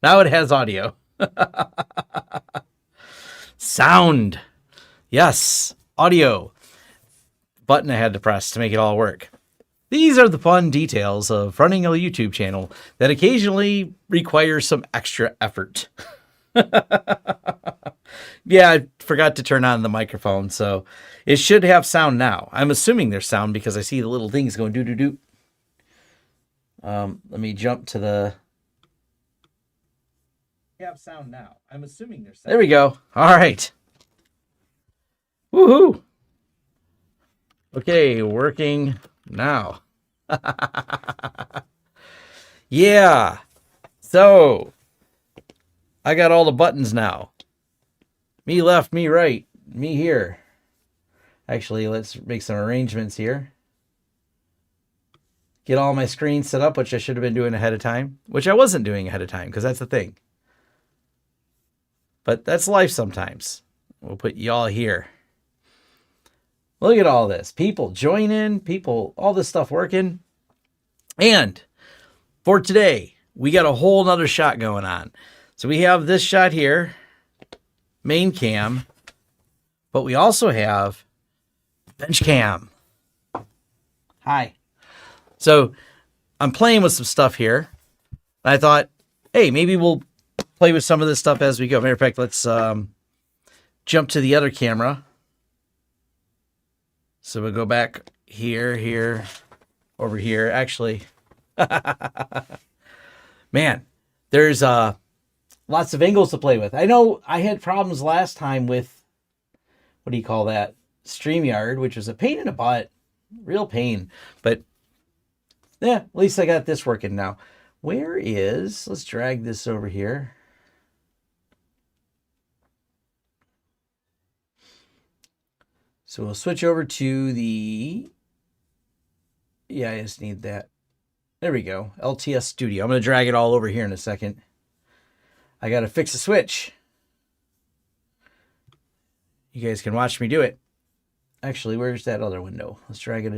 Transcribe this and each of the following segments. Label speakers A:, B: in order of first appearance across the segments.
A: Now it has audio. Sound. Yes, audio. Button I had to press to make it all work. These are the fun details of running a YouTube channel that occasionally requires some extra effort. Yeah, I forgot to turn on the microphone, so it should have sound now. I'm assuming there's sound because I see the little things going doo-doo-doo. Let me jump to the... have sound now. I'm assuming there's sound. There we go. All right. Woohoo! Okay, working now. Yeah. So, I got all the buttons now. Me left, me right, me here. Actually, let's make some arrangements here. Get all my screens set up, which I should have been doing ahead of time. Which I wasn't doing ahead of time, because that's the thing. But that's life sometimes. We'll put y'all here. Look at all this. People join in, people, all this stuff working. And for today, we got a whole nother shot going on. So we have this shot here, main cam, but we also have bench cam. Hi. So I'm playing with some stuff here. I thought, hey, maybe we'll play with some of this stuff as we go. Matter of fact, let's jump to the other camera. So we'll go back here, over here. Actually, man, there's lots of angles to play with. I know I had problems last time with, what do you call that? StreamYard, which was a pain in the butt. Real pain. But, yeah, at least I got this working now. Where is, let's drag this over here. So we'll switch over to the, yeah, I just need that. There we go, LTS Studio. I'm going to drag it all over here in a second. I got to fix the switch. You guys can watch me do it. Actually, where's that other window? Let's drag it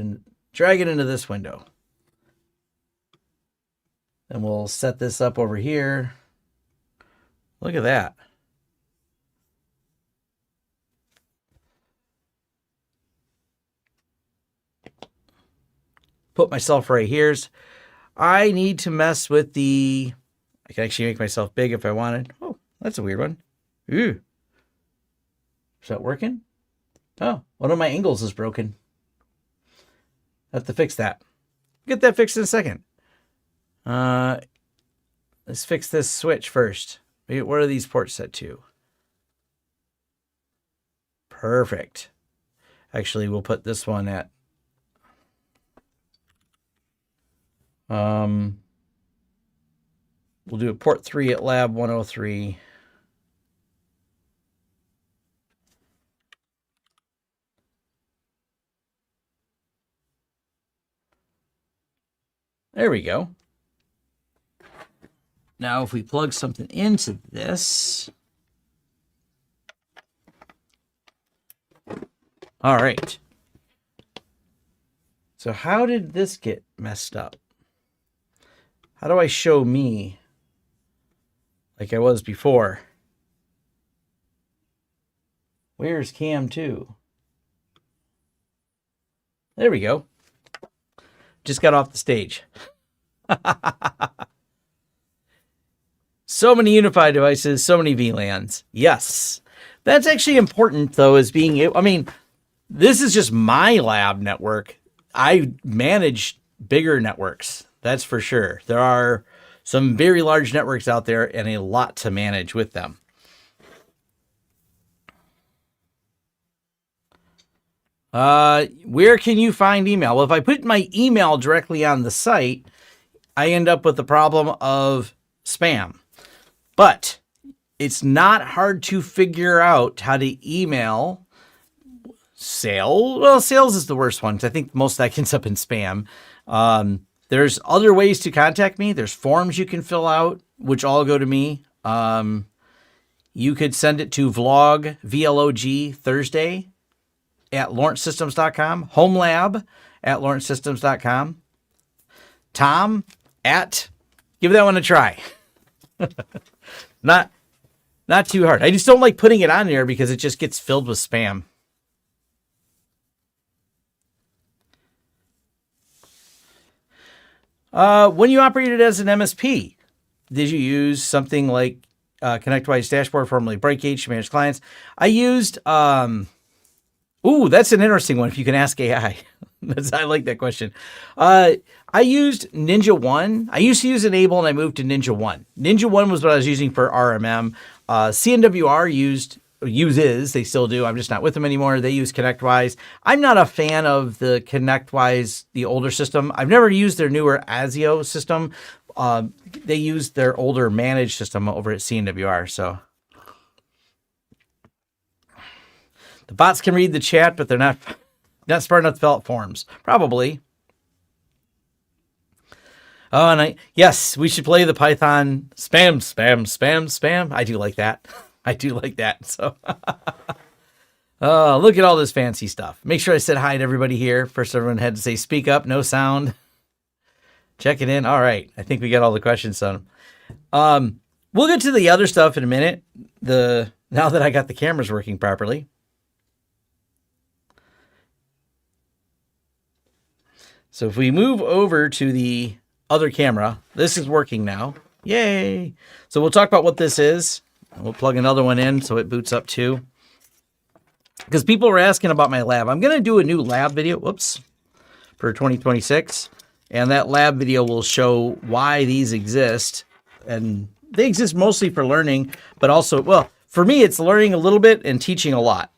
A: into this window. Then we'll set this up over here. Look at that. Put myself right here. I need to mess with the... I can actually make myself big if I wanted. Oh, that's a weird one. Ooh. Is that working? Oh, one of my angles is broken. I have to fix that. Get that fixed in a second. Let's fix this switch first. What are these ports set to? Perfect. Actually, we'll put this one at... we'll do a port 3 at lab 103. There we go. Now, if we plug something into this. All right. So how did this get messed up? How do I show me like I was before? Where's cam 2? There we go. Just got off the stage. So many UniFi devices, so many VLANs. Yes. That's actually important, though, is being able... I mean, this is just my lab network. I manage bigger networks. That's for sure. There are some very large networks out there and a lot to manage with them. Where can you find email? Well, if I put my email directly on the site, I end up with the problem of spam. But it's not hard to figure out how to email sales. Well, sales is the worst one because I think most of that ends up in spam. There's other ways to contact me. There's forms you can fill out, which all go to me. You could send it to vlog, VLOG, Thursday at lawrencesystems.com, Homelab at lawrencesystems.com, Tom at, give that one a try. Not too hard. I just don't like putting it on there because it just gets filled with spam. When you operated as an MSP, did you use something like ConnectWise Dashboard, formerly BrightGauge, to manage clients? I used, ooh, that's an interesting one if you can ask AI. I like that question. I used Ninja One. I used to use Enable and I moved to Ninja One. Ninja One was what I was using for RMM. CNWR uses, they still do. I'm just not with them anymore. They use ConnectWise. I'm not a fan of the ConnectWise, the older system. I've never used their newer ASIO system. They use their older managed system over at CNWR. So the bots can read the chat, but they're not smart enough to fill out forms. Probably. Oh, and yes, we should play the Python spam. I do like that. I do like that. So, look at all this fancy stuff. Make sure I said hi to everybody here. First, everyone had to say speak up, no sound. Check it in. All right. I think we got all the questions done. We'll get to the other stuff in a minute. Now that I got the cameras working properly. So if we move over to the other camera, this is working now. Yay. So we'll talk about what this is. We'll plug another one in so it boots up too. Because people were asking about my lab. I'm going to do a new lab video, for 2026. And that lab video will show why these exist. And they exist mostly for learning, but also, well, for me, it's learning a little bit and teaching a lot.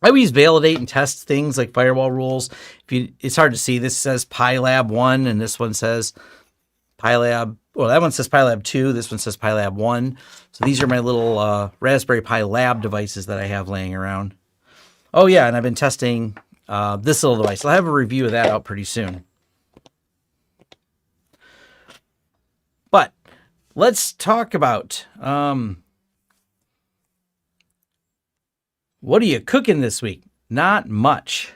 A: I always validate and test things like firewall rules. It's hard to see. This says PyLab 1, and this one says PyLab. Well, that one says PyLab 2. This one says PyLab 1. So these are my little Raspberry Pi lab devices that I have laying around. Oh, yeah, and I've been testing this little device. I'll have a review of that out pretty soon. But let's talk about... what are you cooking this week? Not much.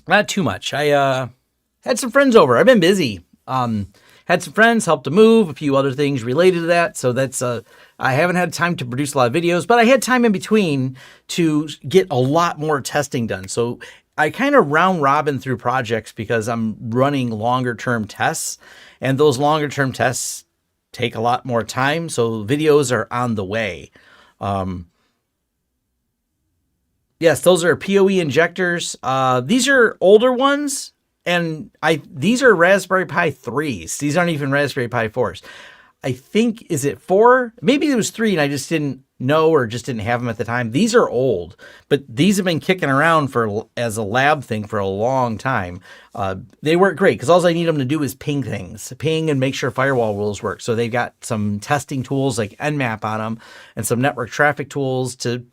A: Not too much. I had some friends over. I've been busy. Had some friends, helped to move, a few other things related to that. So that's I haven't had time to produce a lot of videos, but I had time in between to get a lot more testing done. So I kind of round robin through projects because I'm running longer term tests, and those longer term tests take a lot more time, so videos are on the way. Yes, those are PoE injectors. These are older ones, and these are Raspberry Pi 3s. These aren't even Raspberry Pi 4s. I think, is it 4? Maybe it was 3 and I just didn't know or just didn't have them at the time. These are old, but these have been kicking around as a lab thing for a long time. They work great because all I need them to do is ping and make sure firewall rules work. So they've got some testing tools like Nmap on them and some network traffic tools to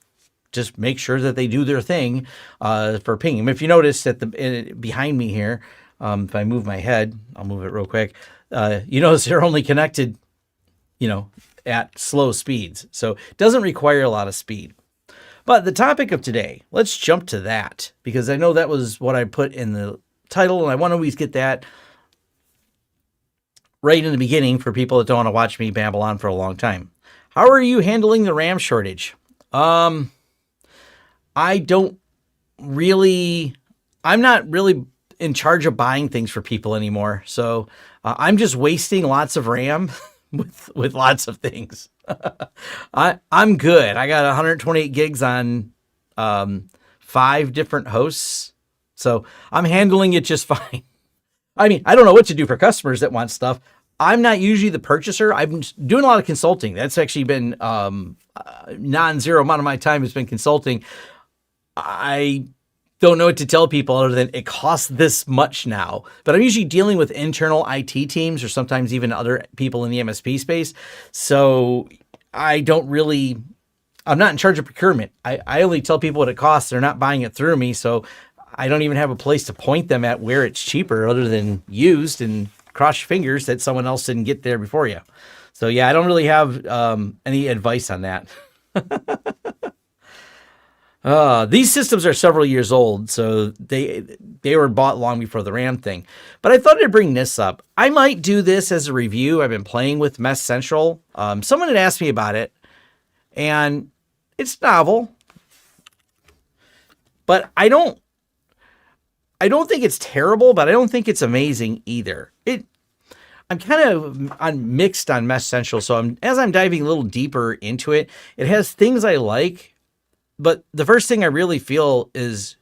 A: just make sure that they do their thing for pinging. If you notice behind me here, if I move my head, I'll move it real quick. You notice they're only connected, at slow speeds. So it doesn't require a lot of speed. But the topic of today, let's jump to that because I know that was what I put in the title, and I want to always get that right in the beginning for people that don't want to watch me babble on for a long time. How are you handling the RAM shortage? I'm not really in charge of buying things for people anymore. So I'm just wasting lots of RAM with lots of things. I'm good. I got 128 gigs on 5 different hosts. So I'm handling it just fine. I mean, I don't know what to do for customers that want stuff. I'm not usually the purchaser. I've been doing a lot of consulting. That's actually been non-zero amount of my time has been consulting. I don't know what to tell people other than it costs this much now. But I'm usually dealing with internal IT teams or sometimes even other people in the MSP space. So I'm not in charge of procurement. I only tell people what it costs. They're not buying it through me. So I don't even have a place to point them at where it's cheaper other than used, and cross your fingers that someone else didn't get there before you. So yeah, I don't really have any advice on that. These systems are several years old, so they were bought long before the RAM thing. But I thought I'd bring this up. I might do this as a review. I've been playing with Mesh Central. Someone had asked me about it, and it's novel. But I don't think it's terrible, but I don't think it's amazing either. I'm kind of mixed on Mesh Central, so as I'm diving a little deeper into it, it has things I like, but the first thing I really feel is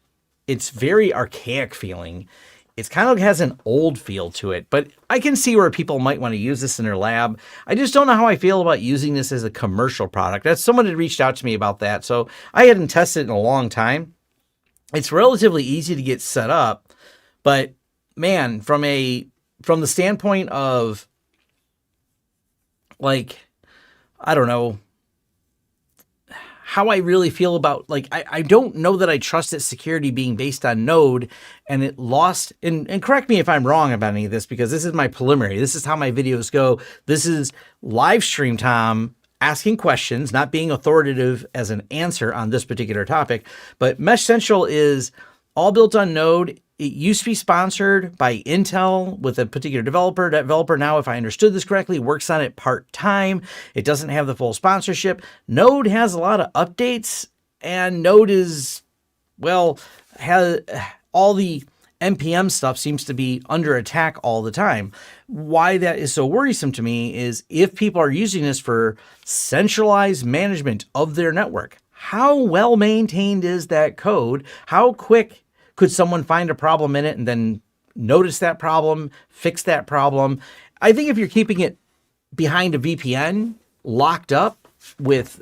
A: it's very archaic feeling. It's kind of has an old feel to it, but I can see where people might want to use this in their lab. I just don't know how I feel about using this as a commercial product. That's someone had reached out to me about that, so I hadn't tested it in a long time. It's relatively easy to get set up, but man, from the standpoint of, like, I don't know how I really feel about, like, I don't know that I trust its security being based on Node, and it lost, and correct me if I'm wrong about any of this, because this is my preliminary. This is how my videos go. This is live stream Tom asking questions, not being authoritative as an answer on this particular topic. But Mesh Central is all built on Node. It used to be sponsored by Intel with a particular developer. That developer now, if I understood this correctly, works on it part-time. It doesn't have the full sponsorship. Node has a lot of updates, and Node is, well, has all the NPM stuff seems to be under attack all the time. Why that is so worrisome to me is if people are using this for centralized management of their network, how well maintained is that code? How quick could someone find a problem in it and then notice that problem, fix that problem? I think if you're keeping it behind a VPN, locked up with,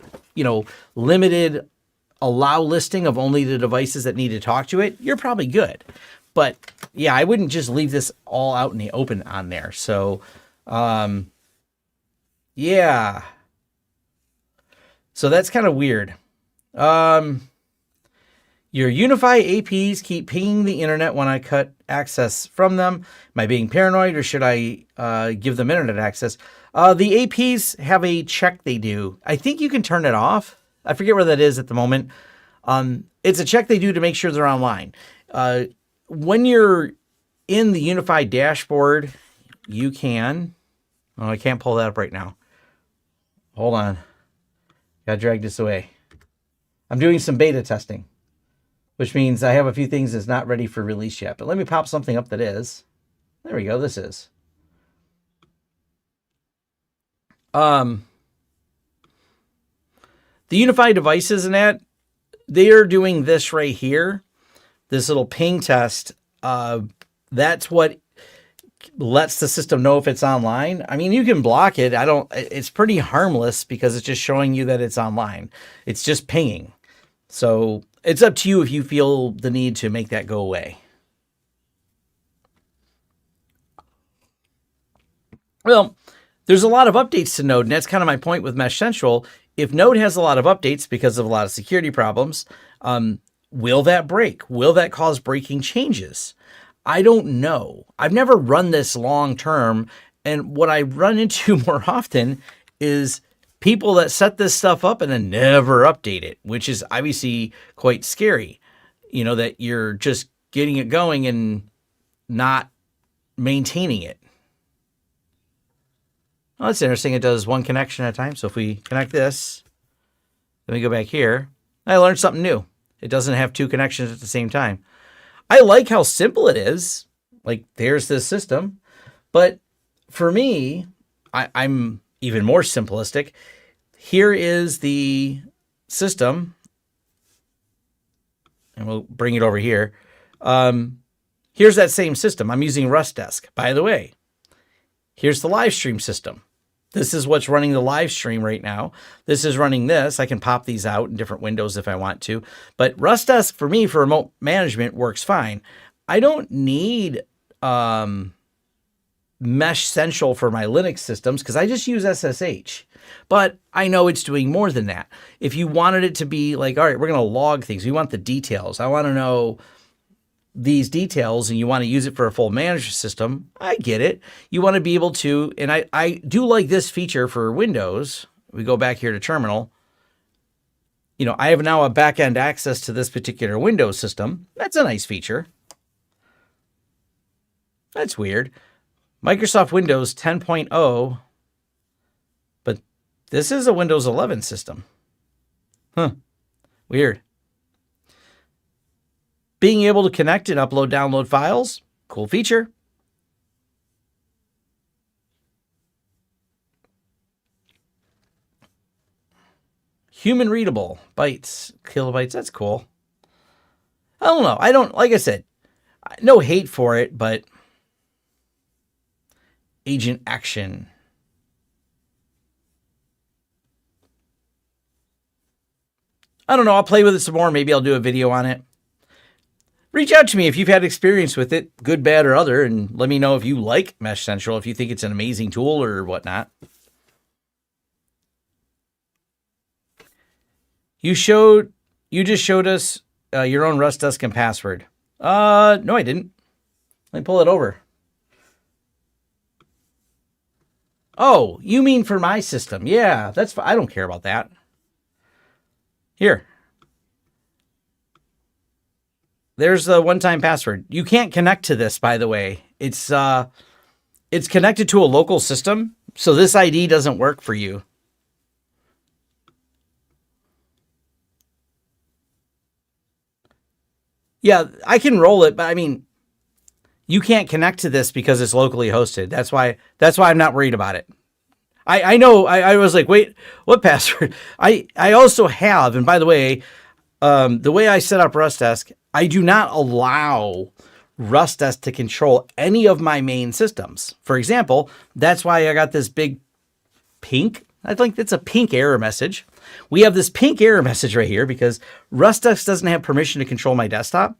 A: limited allow listing of only the devices that need to talk to it, you're probably good. But yeah, I wouldn't just leave this all out in the open on there. So, yeah. So that's kind of weird. Your UniFi APs keep pinging the internet when I cut access from them. Am I being paranoid, or should I give them internet access? The APs have a check they do. I think you can turn it off. I forget where that is at the moment. It's a check they do to make sure they're online. When you're in the UniFi dashboard, you can... Oh, I can't pull that up right now. Hold on. Gotta drag this away. I'm doing some beta testing, which means I have a few things that's not ready for release yet. But let me pop something up that is. There we go. This is. The UniFi devices and that, they are doing this right here. This little ping test, that's what lets the system know if it's online. I mean, you can block it. It's pretty harmless because it's just showing you that it's online. It's just pinging. So it's up to you if you feel the need to make that go away. Well, there's a lot of updates to Node, and that's kind of my point with Mesh Central. If Node has a lot of updates because of a lot of security problems, will that break? Will that cause breaking changes? I don't know. I've never run this long term, and what I run into more often is people that set this stuff up and then never update it, which is obviously quite scary. That you're just getting it going and not maintaining it. Well, that's interesting. It does one connection at a time. So if we connect this, then we go back here, I learned something new. It doesn't have two connections at the same time. I like how simple it is. Like, there's this system. But for me, I'm even more simplistic. Here is the system. And we'll bring it over here. Here's that same system. I'm using RustDesk. By the way, here's the live stream system. This is what's running the live stream right now. This is running this. I can pop these out in different windows if I want to. But RustDesk, for me, for remote management, works fine. I don't need Mesh Central for my Linux systems because I just use SSH. But I know it's doing more than that. If you wanted it to be like, all right, we're going to log things. We want the details. I want to know these details, and you want to use it for a full management system, I get it. You want to be able to, and I do like this feature for Windows. We go back here to terminal. you know, I have now a back-end access to this particular Windows system. That's a nice feature. That's weird. Microsoft Windows 10.0, but this is a Windows 11 system. Huh. Weird. Being able to connect and upload, download files. Cool feature. Human readable bytes, kilobytes. That's cool. I don't know. I don't, like I said, no hate for it, but agent action. I don't know. I'll play with it some more. Maybe I'll do a video on it. Reach out to me if you've had experience with it, good, bad, or other, and let me know if you like Mesh Central, if you think it's an amazing tool or whatnot. You just showed us your own RustDesk and password. No, I didn't. Let me pull it over. Oh, you mean for my system? Yeah, that's I don't care about that. Here. There's the one-time password. You can't connect to this, by the way. It's connected to a local system, so this ID doesn't work for you. Yeah, I can roll it, but I mean, you can't connect to this because it's locally hosted. That's why I'm not worried about it. I know, I was like, wait, what password? I also have, and by the way I set up RustDesk, I do not allow RustDesk to control any of my main systems. For example, that's why I got this big pink, I think it's a pink error message. We have this pink error message right here because RustDesk doesn't have permission to control my desktop.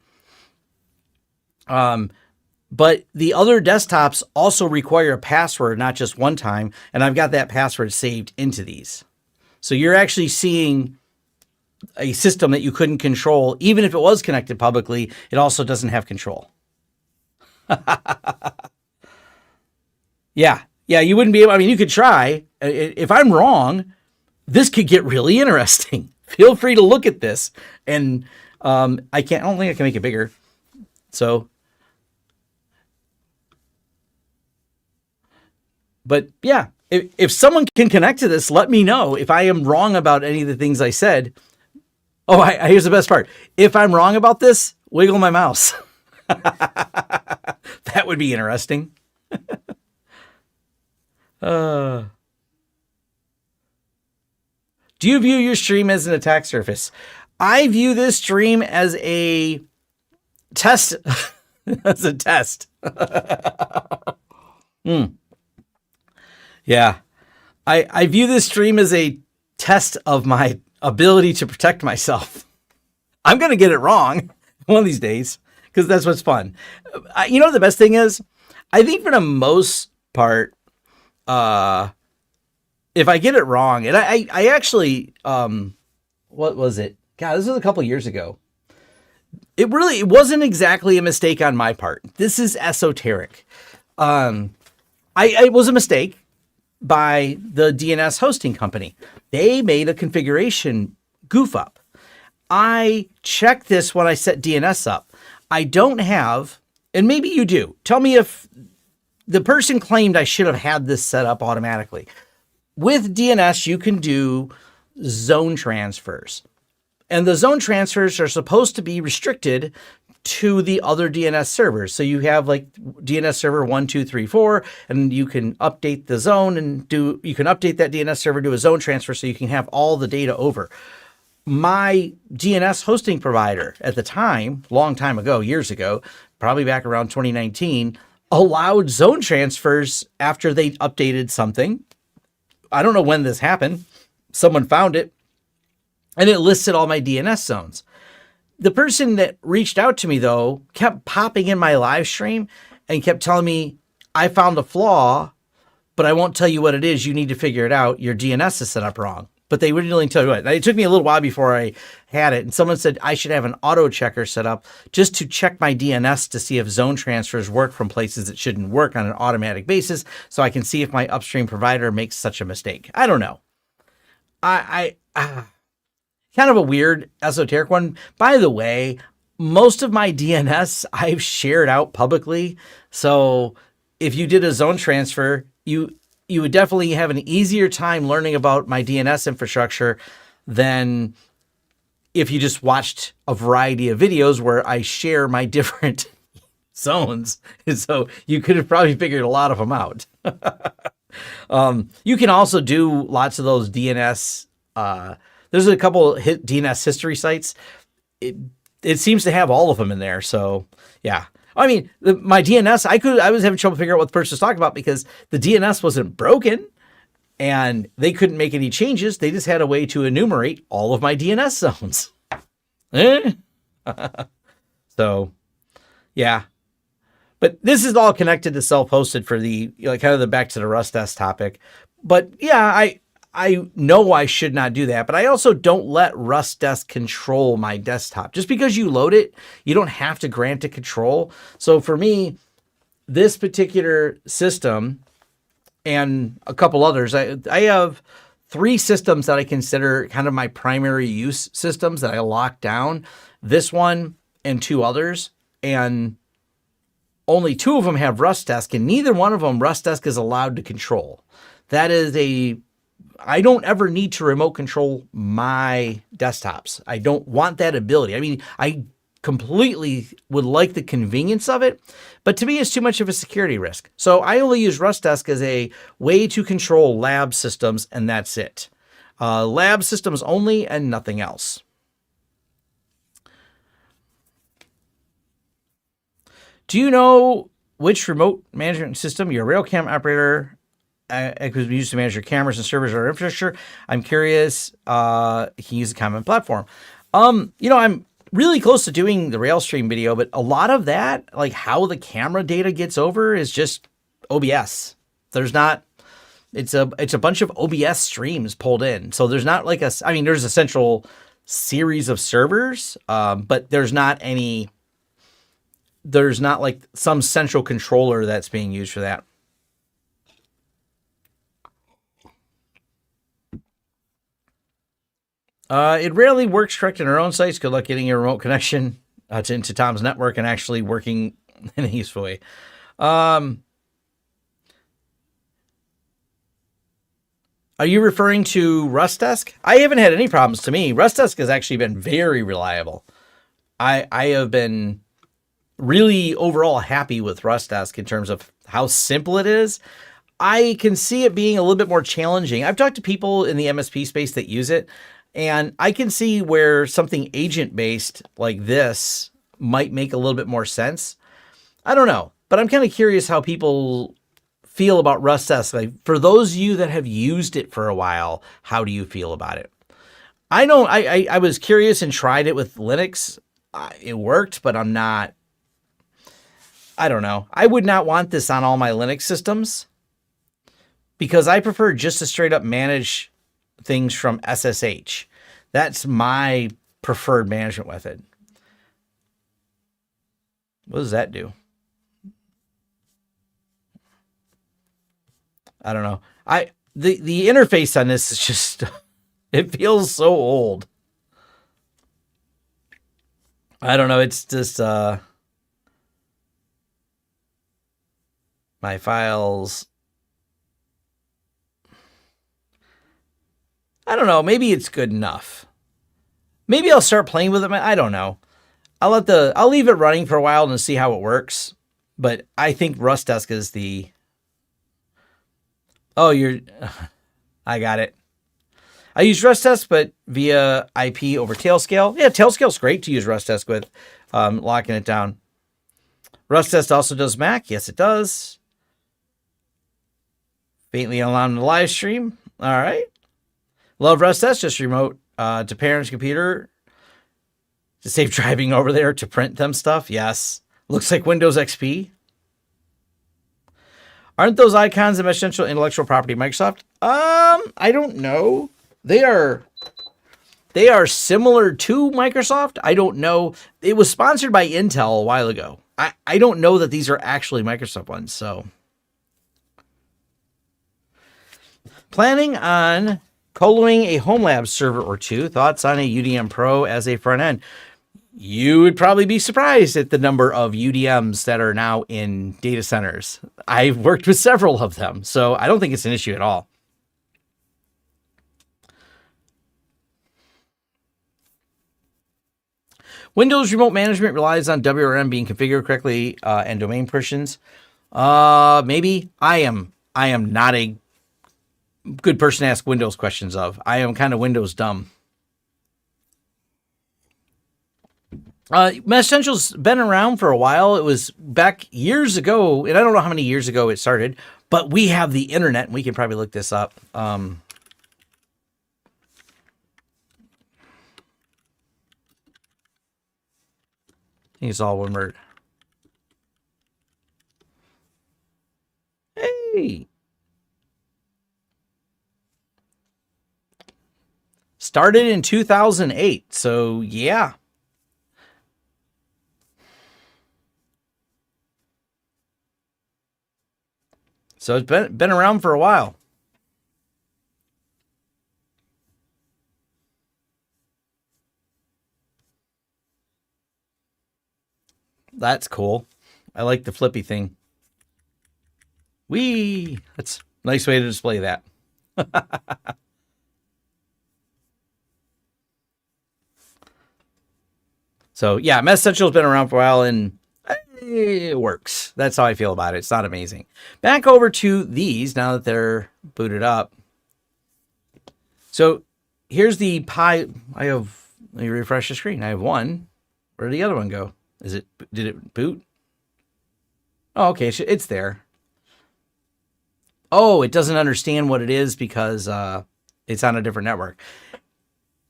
A: But the other desktops also require a password, not just one time. And I've got that password saved into these. So you're actually seeing a system that you couldn't control. Even if it was connected publicly, it also doesn't have control. Yeah, you wouldn't be able, I mean, you could try. If I'm wrong, this could get really interesting. Feel free to look at this. And I don't think I can make it bigger. So, but yeah, if someone can connect to this, let me know if I am wrong about any of the things I said. Oh, here's the best part. If I'm wrong about this, wiggle my mouse. That would be interesting. Do you view your stream as an attack surface? I view this stream as a test. As a test. Yeah. I view this stream as a test of my ability to protect myself. I'm going to get it wrong one of these days because that's what's fun. You know, the best thing is, I think for the most part, if I get it wrong, and I actually, what was it? God, this was a couple years ago. It wasn't exactly a mistake on my part. This is esoteric. It was a mistake by the DNS hosting company. They made a configuration goof up. I checked this when I set DNS up. I don't have, and maybe you do. Tell me if the person claimed I should have had this set up automatically. With DNS, you can do zone transfers. And the zone transfers are supposed to be restricted to the other DNS servers. So you have like DNS server 1, 2, 3, 4, and you can update the zone and you can update that DNS server, do a zone transfer so you can have all the data over. My DNS hosting provider at the time, long time ago, years ago, probably back around 2019, allowed zone transfers after they updated something. I don't know when this happened. Someone found it and it listed all my DNS zones. The person that reached out to me, though, kept popping in my live stream and kept telling me, I found a flaw, but I won't tell you what it is. You need to figure it out. Your DNS is set up wrong. But they wouldn't really tell you what. It took me a little while before I had it. And someone said I should have an auto checker set up just to check my DNS to see if zone transfers work from places that shouldn't work on an automatic basis. So I can see if my upstream provider makes such a mistake. I don't know. kind of a weird esoteric one. By the way, most of my DNS I've shared out publicly. So if you did a zone transfer, you would definitely have an easier time learning about my DNS infrastructure than if you just watched a variety of videos where I share my different zones. And so you could have probably figured a lot of them out. You can also do lots of those DNS. There's a couple DNS history sites. It seems to have all of them in there. So yeah, I mean, my DNS, I was having trouble figuring out what the person was talking about because the DNS wasn't broken and they couldn't make any changes. They just had a way to enumerate all of my DNS zones. So yeah, but this is all connected to self-hosted for the, kind of the back to the RustDesk topic. But yeah, I know I should not do that, but I also don't let RustDesk control my desktop. Just because you load it, you don't have to grant it control. So for me, this particular system and a couple others, I have 3 systems that I consider kind of my primary use systems that I lock down. This one and 2 others, and only 2 of them have RustDesk, and neither one of them RustDesk is allowed to control. That is I don't ever need to remote control my desktops. I don't want that ability. I mean, I completely would like the convenience of it, but to me, it's too much of a security risk. So I only use RustDesk as a way to control lab systems, and that's it. Lab systems only and nothing else. Do you know which remote management system your Railcam operator could be used to manage your cameras and servers or infrastructure? I'm curious. He uses a common platform. I'm really close to doing the Railstream video, but a lot of that, like how the camera data gets over, is just OBS. It's a bunch of OBS streams pulled in. So there's not like there's a central series of servers, but there's not like some central controller that's being used for that. It rarely works correct in our own sites. Good luck getting your remote connection into Tom's network and actually working in a useful way. Are you referring to RustDesk? I haven't had any problems to me. RustDesk has actually been very reliable. I have been really overall happy with RustDesk in terms of how simple it is. I can see it being a little bit more challenging. I've talked to people in the MSP space that use it, and I can see where something agent-based like this might make a little bit more sense. I don't know, but I'm kind of curious how people feel about RustDesk. Like, for those of you that have used it for a while, how do you feel about it? I know I was curious and tried it with Linux. It worked, but I don't know. I would not want this on all my Linux systems because I prefer just to straight up manage things from SSH. That's my preferred management method. What does that do? I don't know. The interface on this is just, it feels so old. I don't know. It's just, my files. I don't know. Maybe it's good enough. Maybe I'll start playing with it. I don't know. I'll leave it running for a while and see how it works. But I think RustDesk is the. Oh, I got it. I use RustDesk, but via IP over Tailscale. Yeah, Tailscale's great to use RustDesk with, locking it down. RustDesk also does Mac. Yes, it does. Faintly on the live stream. All right. Love RustDesk. Just remote to parents' computer to save driving over there to print them stuff. Yes. Looks like Windows XP. Aren't those icons of essential intellectual property Microsoft? I don't know. They are similar to Microsoft. I don't know. It was sponsored by Intel a while ago. I don't know that these are actually Microsoft ones. So planning on Coloing a Homelab server or two. Thoughts on a UDM Pro as a front end? You would probably be surprised at the number of UDMs that are now in data centers. I've worked with several of them, so I don't think it's an issue at all. Windows remote management relies on WRM being configured correctly and domain permissions. Maybe. I am not a good person to ask Windows questions of. I am kind of Windows dumb. Mesh Central's been around for a while. It was back years ago, and I don't know how many years ago it started, but we have the internet, and we can probably look this up. I think it's all one word. Hey! Started in 2008, so yeah. So it's been around for a while. That's cool. I like the flippy thing. Whee! That's a nice way to display that. So yeah, Mesh Central's been around for a while and it works. That's how I feel about it. It's not amazing. Back over to these now that they're booted up. So here's the Pi. Let me refresh the screen. I have one. Where did the other one go? Did it boot? Oh, okay. It's there. Oh, it doesn't understand what it is because it's on a different network.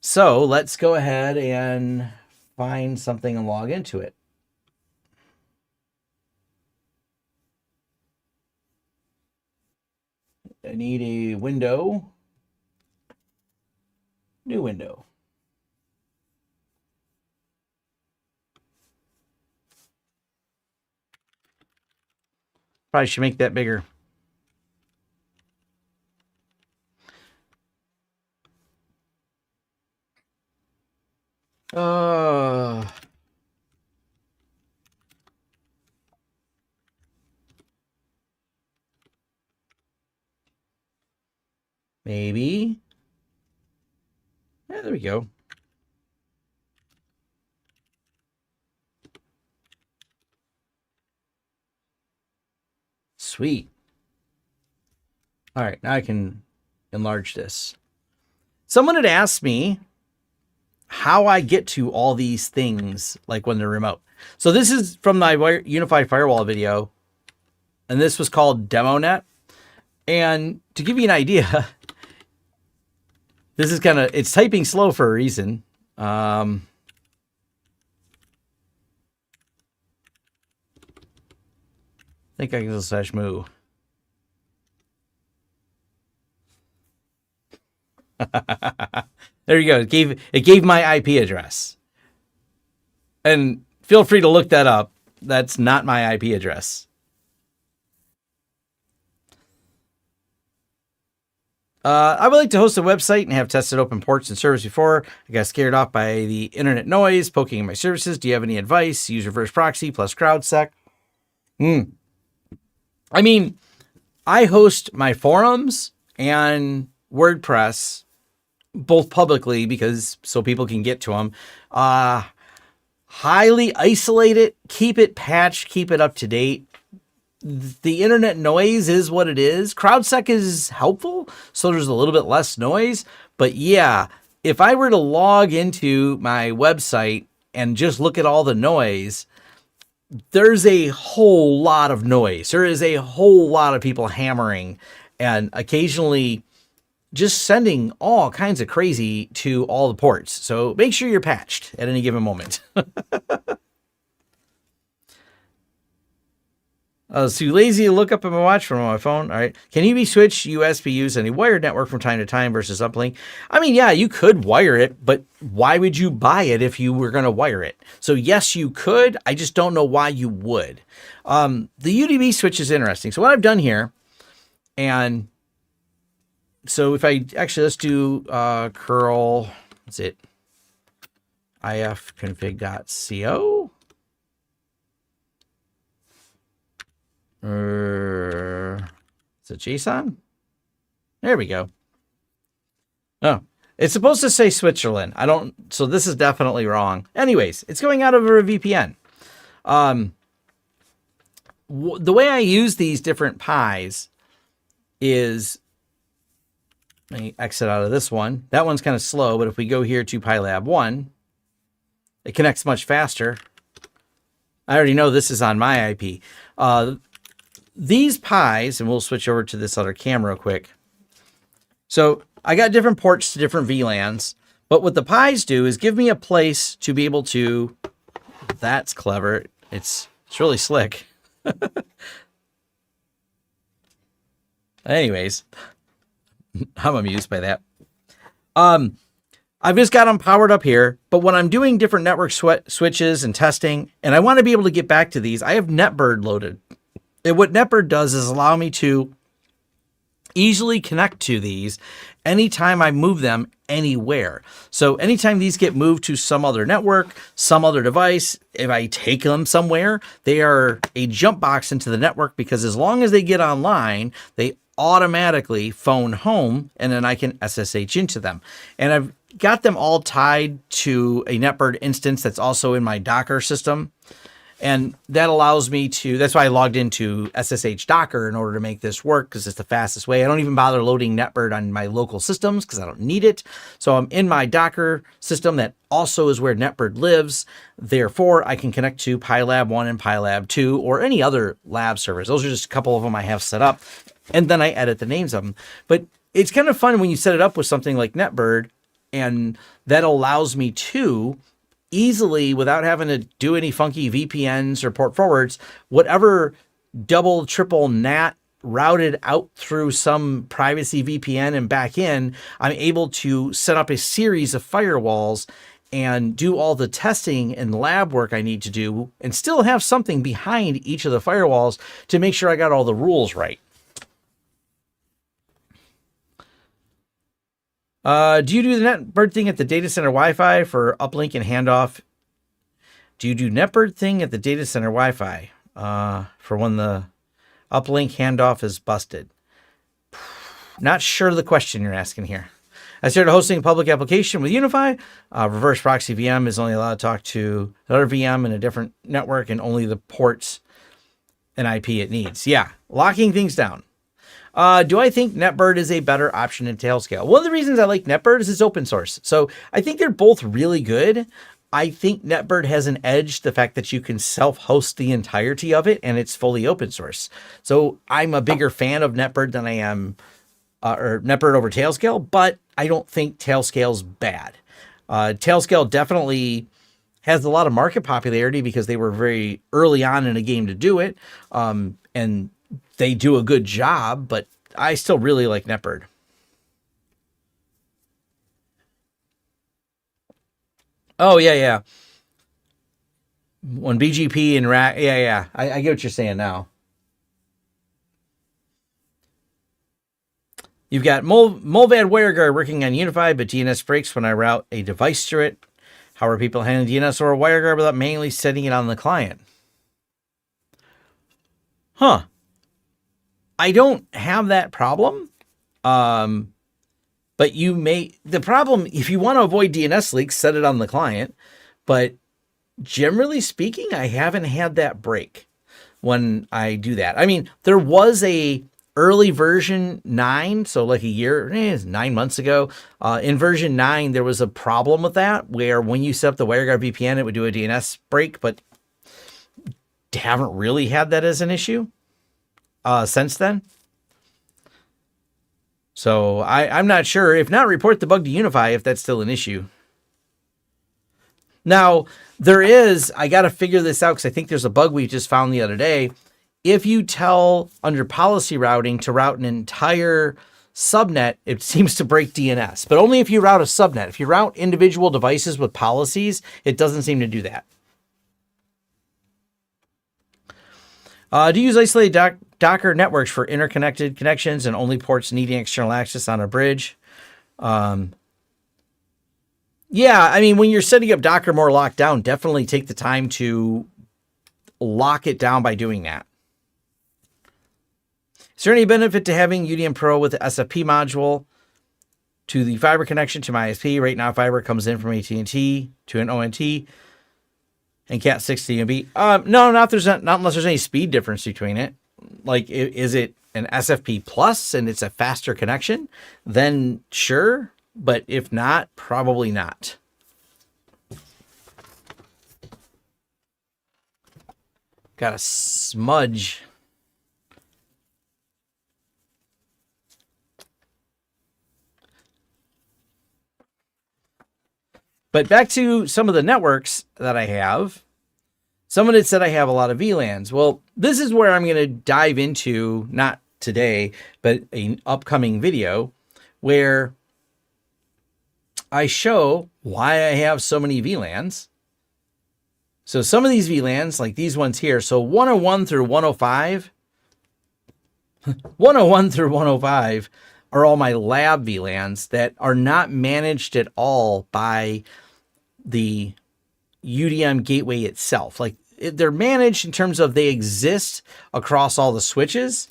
A: So let's go ahead and find something and log into it. I need a window. New window. Probably should make that bigger. Maybe. Yeah, there we go. Sweet. All right, now I can enlarge this. Someone had asked me how I get to all these things, like when they're remote. So this is from the UniFi Firewall video, and this was called DemoNet. And to give you an idea, this is it's typing slow for a reason. I think I can go /mu. There you go. It gave my IP address. And feel free to look that up. That's not my IP address. I would like to host a website and have tested open ports and servers before. I got scared off by the internet noise poking in my services. Do you have any advice? Use reverse proxy plus CrowdSec. I mean, I host my forums and WordPress both publicly because so people can get to them. Highly isolate it, keep it patched, keep it up to date. The internet noise is what it is. CrowdSec is helpful, so there's a little bit less noise. But yeah, if I were to log into my website and just look at all the noise, there's a whole lot of noise. There is a whole lot of people hammering and occasionally just sending all kinds of crazy to all the ports. So make sure you're patched at any given moment. So lazy to look up at my watch from my phone. All right. Can USB switch USB use any wired network from time to time versus uplink? I mean, yeah, you could wire it, but why would you buy it if you were going to wire it? So yes, you could. I just don't know why you would. The UDP switch is interesting. So what I've done here, and So if I actually, let's do curl, what's it? ifconfig.co. Is it JSON? There we go. Oh, it's supposed to say Switzerland. So this is definitely wrong. Anyways, it's going out over a VPN. The way I use these different pies is, let me exit out of this one. That one's kind of slow, but if we go here to PyLab 1, it connects much faster. I already know this is on my IP. These pies, and we'll switch over to this other camera real quick. So I got different ports to different VLANs, but what the pies do is give me a place to be able to, that's clever. It's really slick. Anyways, I'm amused by that. I've just got them powered up here, but when I'm doing different network switches and testing, and I want to be able to get back to these, I have Netbird loaded. And what Netbird does is allow me to easily connect to these anytime I move them anywhere. So anytime these get moved to some other network, some other device, if I take them somewhere, they are a jump box into the network, because as long as they get online, they automatically phone home, and then I can SSH into them. And I've got them all tied to a Netbird instance that's also in my Docker system. And that allows me to, that's why I logged into SSH Docker in order to make this work, because it's the fastest way. I don't even bother loading Netbird on my local systems because I don't need it. So I'm in my Docker system that also is where Netbird lives. Therefore, I can connect to PyLab 1 and PyLab 2 or any other lab servers. Those are just a couple of them I have set up. And then I edit the names of them. But it's kind of fun when you set it up with something like Netbird, and that allows me to easily, without having to do any funky VPNs or port forwards, whatever double, triple NAT routed out through some privacy VPN and back in, I'm able to set up a series of firewalls and do all the testing and lab work I need to do, and still have something behind each of the firewalls to make sure I got all the rules right. Do you do the Netbird thing at the data center Wi-Fi for uplink and handoff? Do you do Netbird thing at the data center Wi-Fi for when the uplink handoff is busted? Not sure the question you're asking here. I started hosting a public application with UniFi. Reverse proxy VM is only allowed to talk to another VM in a different network, and only the ports and IP it needs. Yeah, locking things down. Do I think Netbird is a better option in Tailscale? One of the reasons I like Netbird is it's open source. So I think they're both really good. I think Netbird has an edge, the fact that you can self-host the entirety of it, and it's fully open source. So I'm a bigger fan of Netbird than I am, or Netbird over Tailscale, but I don't think Tailscale's bad. Tailscale definitely has a lot of market popularity because they were very early on in a game to do it. And they do a good job, but I still really like Netbird. Oh, yeah. When BGP and rack, yeah. I get what you're saying now. You've got Mulvad WireGuard working on UniFi, but DNS breaks when I route a device through it. How are people handling DNS over WireGuard without manually setting it on the client? Huh. I don't have that problem. But the problem, if you want to avoid DNS leaks, set it on the client. But generally speaking, I haven't had that break when I do that. I mean, there was a early version 9, so like 9 months ago, in version 9, there was a problem with that, where when you set up the WireGuard VPN, it would do a DNS break, but haven't really had that as an issue since then. So I'm not sure. If not, report the bug to UniFi if that's still an issue. Now, I got to figure this out because I think there's a bug we just found the other day. If you tell under policy routing to route an entire subnet, it seems to break DNS, but only if you route a subnet. If you route individual devices with policies, it doesn't seem to do that. Do you use isolated Docker networks for interconnected connections and only ports needing external access on a bridge. Yeah, I mean, when you're setting up Docker more locked down, definitely take the time to lock it down by doing that. Is there any benefit to having UDM Pro with the SFP module to the fiber connection to my ISP? Right now, fiber comes in from AT&T to an ONT and Cat 6 to UMB. No, not unless there's any speed difference between it. Like, is it an SFP plus and it's a faster connection? Then sure. But if not, probably not. Got a smudge. But back to some of the networks that I have. Someone had said I have a lot of VLANs. Well, this is where I'm going to dive into, not today, but an upcoming video where I show why I have so many VLANs. So some of these VLANs, like these ones here, so 101 through 105, 101 through 105 are all my lab VLANs that are not managed at all by the UDM gateway itself. Like they're managed in terms of they exist across all the switches,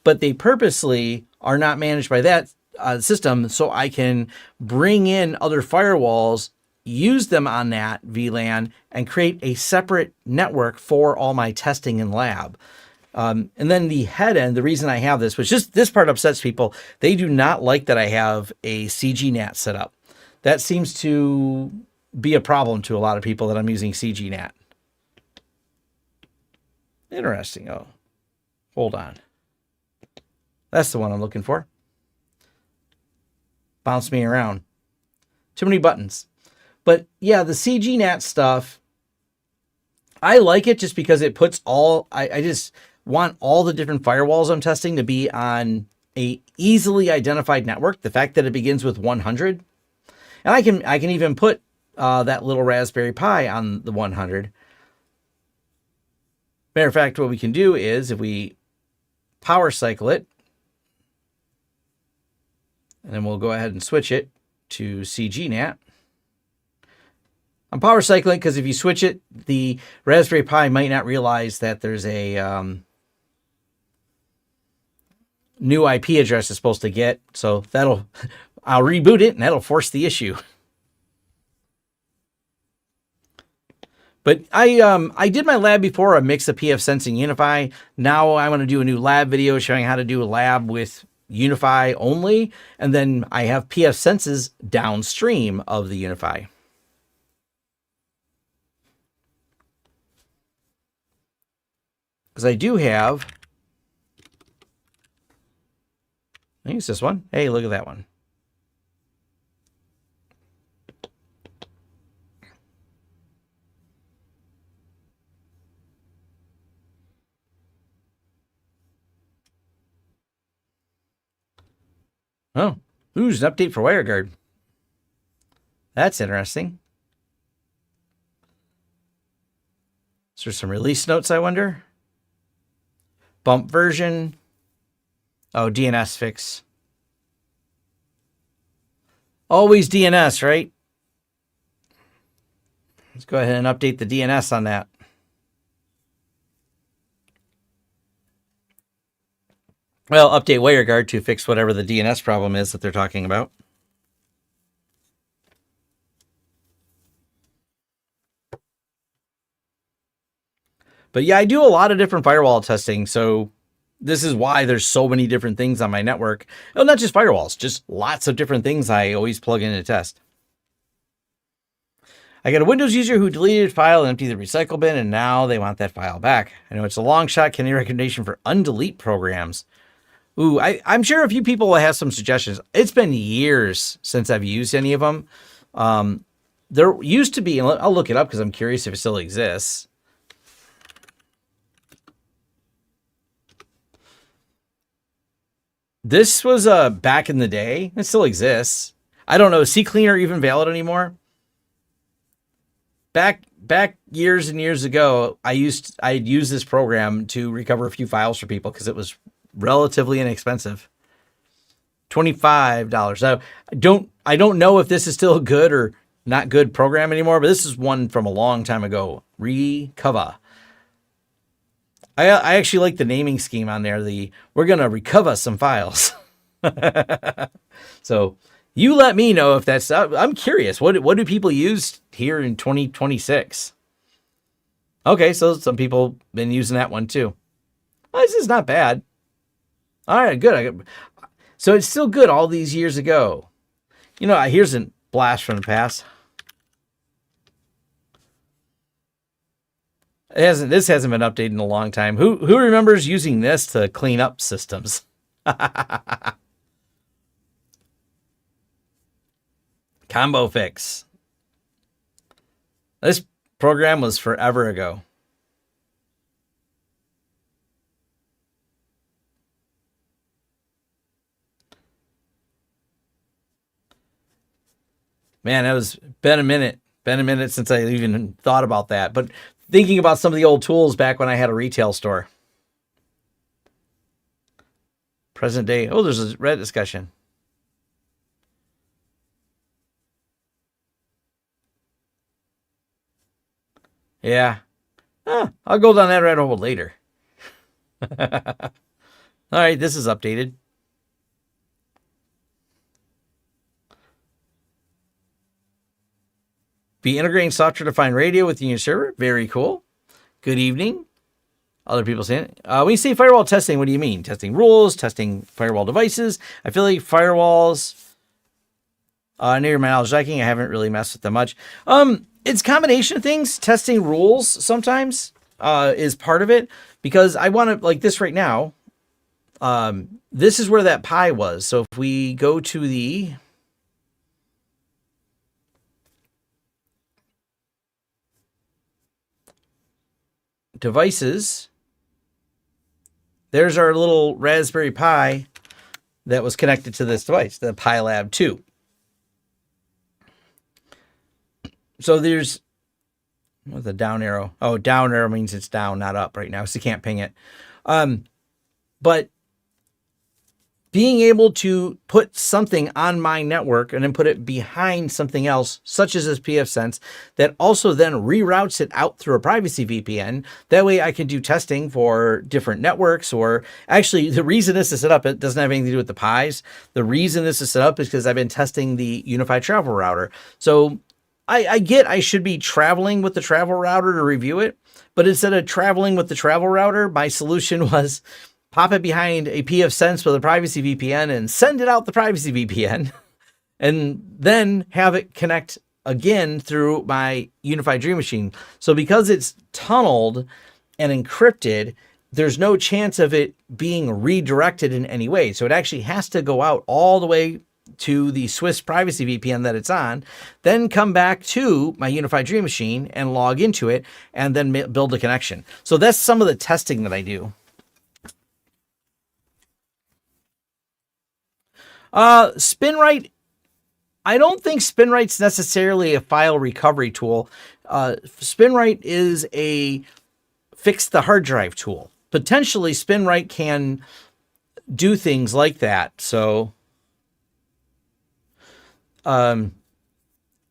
A: but they purposely are not managed by that system, so I can bring in other firewalls, use them on that VLAN, and create a separate network for all my testing and lab. And then the head end, the reason I have this, which just this part upsets people, they do not like that I have a CGNAT set up. That seems to be a problem to a lot of people that I'm using CGNAT. Interesting. Oh, hold on. That's the one I'm looking for. Bounce me around. Too many buttons. But yeah, the CGNAT stuff, I like it just because it puts all, I just want all the different firewalls I'm testing to be on a easily identified network. The fact that it begins with 100. And I can even put that little Raspberry Pi on the 100. Matter of fact, what we can do is if we power cycle it, and then we'll go ahead and switch it to CGNAT. I'm power cycling because if you switch it, the Raspberry Pi might not realize that there's a new IP address it's supposed to get. So I'll reboot it and that'll force the issue. But I did my lab before, a mix of PF Sensing UniFi. Now I want to do a new lab video showing how to do a lab with UniFi only, and then I have PF Senses downstream of the UniFi. Because I do have, I think it's this one. Hey, look at that one. Oh, ooh, an update for WireGuard. That's interesting. Is there some release notes, I wonder? Bump version. Oh, DNS fix. Always DNS, right? Let's go ahead and update the DNS on that. Well, update WireGuard to fix whatever the DNS problem is that they're talking about. But yeah, I do a lot of different firewall testing. So this is why there's so many different things on my network. Oh, not just firewalls, just lots of different things I always plug in to test. I got a Windows user who deleted a file and emptied the recycle bin, and now they want that file back. I know it's a long shot. Can any recommendation for undelete programs? Ooh, I'm sure a few people will have some suggestions. It's been years since I've used any of them. There used to be, and I'll look it up because I'm curious if it still exists. This was back in the day. It still exists. I don't know. Is CCleaner even valid anymore? Back back years and years ago, I'd use this program to recover a few files for people because it was relatively inexpensive. $25. I don't know if this is still a good or not good program anymore, but this is one from a long time ago. Recover. I actually like the naming scheme on there. We're gonna recover some files. So you let me know if that's. I'm curious. What do people use here in 2026? Okay, so some people been using that one too. Well, this is not bad. All right, good. So it's still good all these years ago. You know, here's a blast from the past. This hasn't been updated in a long time. Who remembers using this to clean up systems? Combo fix. This program was forever ago. Man, it was been a minute since I even thought about that. But thinking about some of the old tools back when I had a retail store. Present day. Oh, there's a Reddit discussion. Yeah. I'll go down that rabbit hole later. All right, this is updated. Be integrating software-defined radio with your server. Very cool. Good evening. Other people saying, when you say firewall testing, what do you mean? Testing rules, testing firewall devices. I feel like firewalls, near my knowledge lacking. I haven't really messed with them much. It's a combination of things. Testing rules sometimes is part of it because I want to, like this right now. This is where that pi was. So if we go to the devices, there's our little Raspberry Pi that was connected to this device, the Pi Lab 2. So there's what's the down arrow? Oh, down arrow means it's down, not up right now, so you can't ping it. But being able to put something on my network and then put it behind something else, such as this pfSense, that also then reroutes it out through a privacy VPN. That way I can do testing for different networks. Or actually, the reason this is set up, it doesn't have anything to do with the Pis. The reason this is set up is because I've been testing the UniFi travel router. So I should be traveling with the travel router to review it. But instead of traveling with the travel router, my solution was pop it behind a pfSense with a privacy VPN and send it out the privacy VPN and then have it connect again through my UniFi Dream Machine. So because it's tunneled and encrypted, there's no chance of it being redirected in any way. So it actually has to go out all the way to the Swiss privacy VPN that it's on, then come back to my UniFi Dream Machine and log into it and then build a connection. So that's some of the testing that I do. SpinRite, I don't think SpinRite's necessarily a file recovery tool. SpinRite is a fix the hard drive tool. Potentially SpinRite can do things like that. So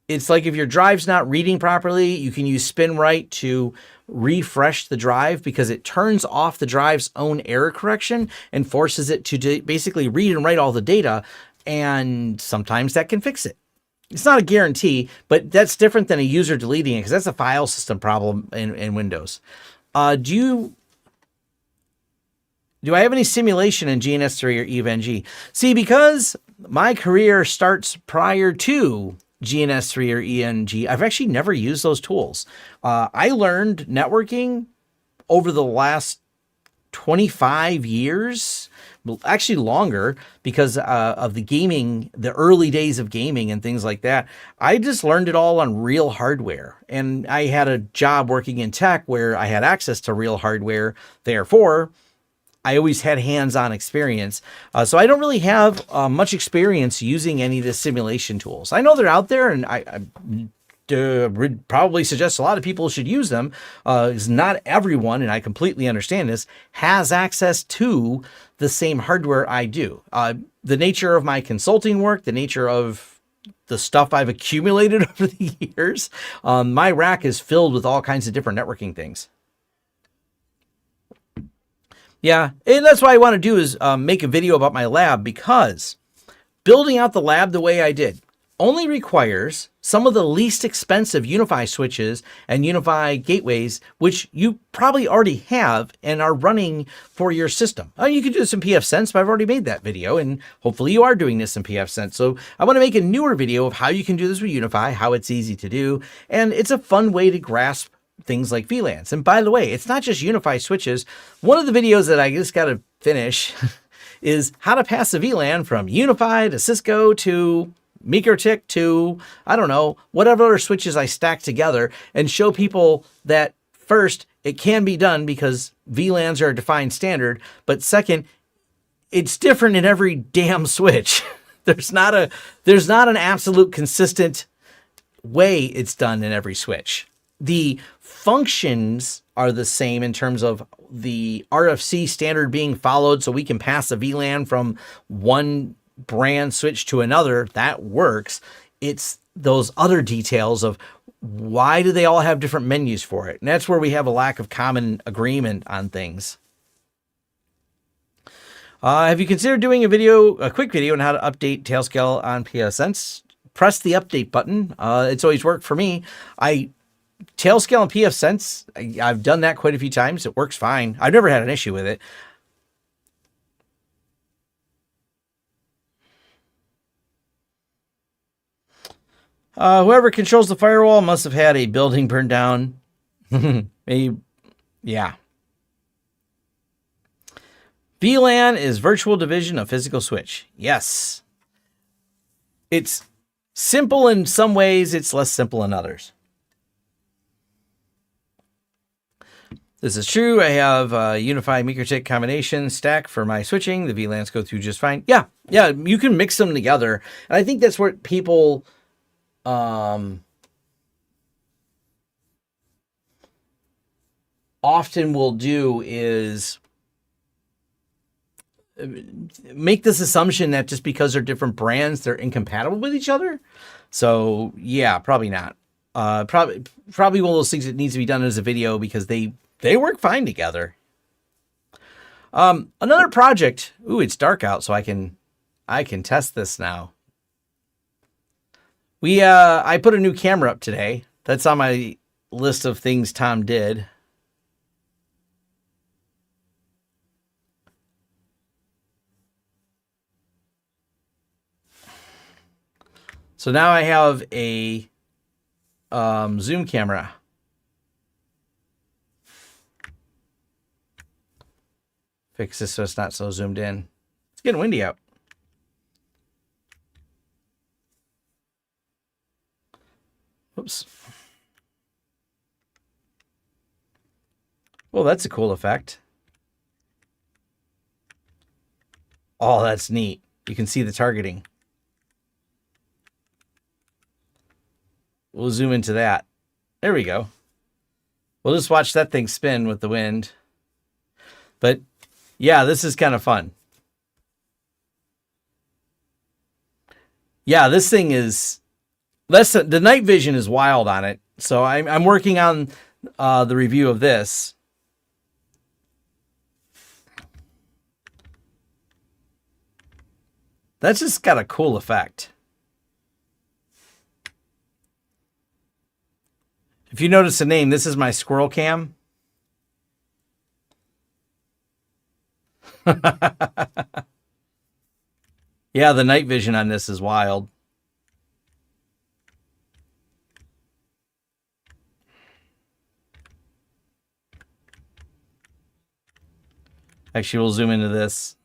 A: it's like if your drive's not reading properly, you can use SpinRite to refresh the drive because it turns off the drive's own error correction and forces it to basically read and write all the data. And sometimes that can fix it. It's not a guarantee, but that's different than a user deleting it because that's a file system problem in Windows. Do I have any simulation in GNS3 or EVE-NG? See, because my career starts prior to GNS3 or ENG, I've actually never used those tools. I learned networking over the last 25 years, actually longer, because of the gaming, the early days of gaming and things like that. I just learned it all on real hardware. And I had a job working in tech where I had access to real hardware. Therefore, I always had hands-on experience. So I don't really have much experience using any of the simulation tools. I know they're out there, and would probably suggest a lot of people should use them, is not everyone, and I completely understand this, has access to the same hardware I do. The nature of my consulting work, the nature of the stuff I've accumulated over the years, my rack is filled with all kinds of different networking things. Yeah, and that's why I want to do is make a video about my lab, because building out the lab the way I did only requires some of the least expensive UniFi switches and UniFi gateways, which you probably already have and are running for your system. You can do this in pfSense, but I've already made that video, and hopefully you are doing this in pfSense. So I want to make a newer video of how you can do this with UniFi, how it's easy to do, and it's a fun way to grasp things like VLANs. And by the way, it's not just UniFi switches. One of the videos that I just got to finish is how to pass a VLAN from UniFi to Cisco to MikroTik to, I don't know, whatever other switches I stack together, and show people that first, it can be done because VLANs are a defined standard, but second, it's different in every damn switch. There's not an absolute consistent way it's done in every switch. The functions are the same in terms of the RFC standard being followed, so we can pass a VLAN from one brand switch to another. That works. It's those other details of why do they all have different menus for it? And that's where we have a lack of common agreement on things. Have you considered doing a quick video on how to update Tailscale on pfSense? Press the update button. It's always worked for me. Tailscale and pfSense, I've done that quite a few times. It works fine. I've never had an issue with it. Whoever controls the firewall must have had a building burned down. Maybe, yeah. VLAN is virtual division of physical switch. Yes. It's simple in some ways, it's less simple in others. This is true. I have a UniFi MikroTik combination stack for my switching. The VLANs go through just fine. Yeah, you can mix them together. And I think that's what people often will do, is make this assumption that just because they're different brands, they're incompatible with each other. So yeah, probably not. Probably one of those things that needs to be done as a video, because they work fine together. Another project. Ooh, it's dark out, so I can test this now. I put a new camera up today. That's on my list of things Tom did. So now I have a zoom camera. Fix this so it's not so zoomed in. It's getting windy out. Oops. Well, that's a cool effect. Oh, that's neat. You can see the targeting. We'll zoom into that. There we go. We'll just watch that thing spin with the wind. But yeah, this is kind of fun. Yeah, this thing is... the night vision is wild on it. So I'm working on the review of this. That's just got a cool effect. If you notice the name, this is my squirrel cam. Yeah, the night vision on this is wild. Actually, we'll zoom into this.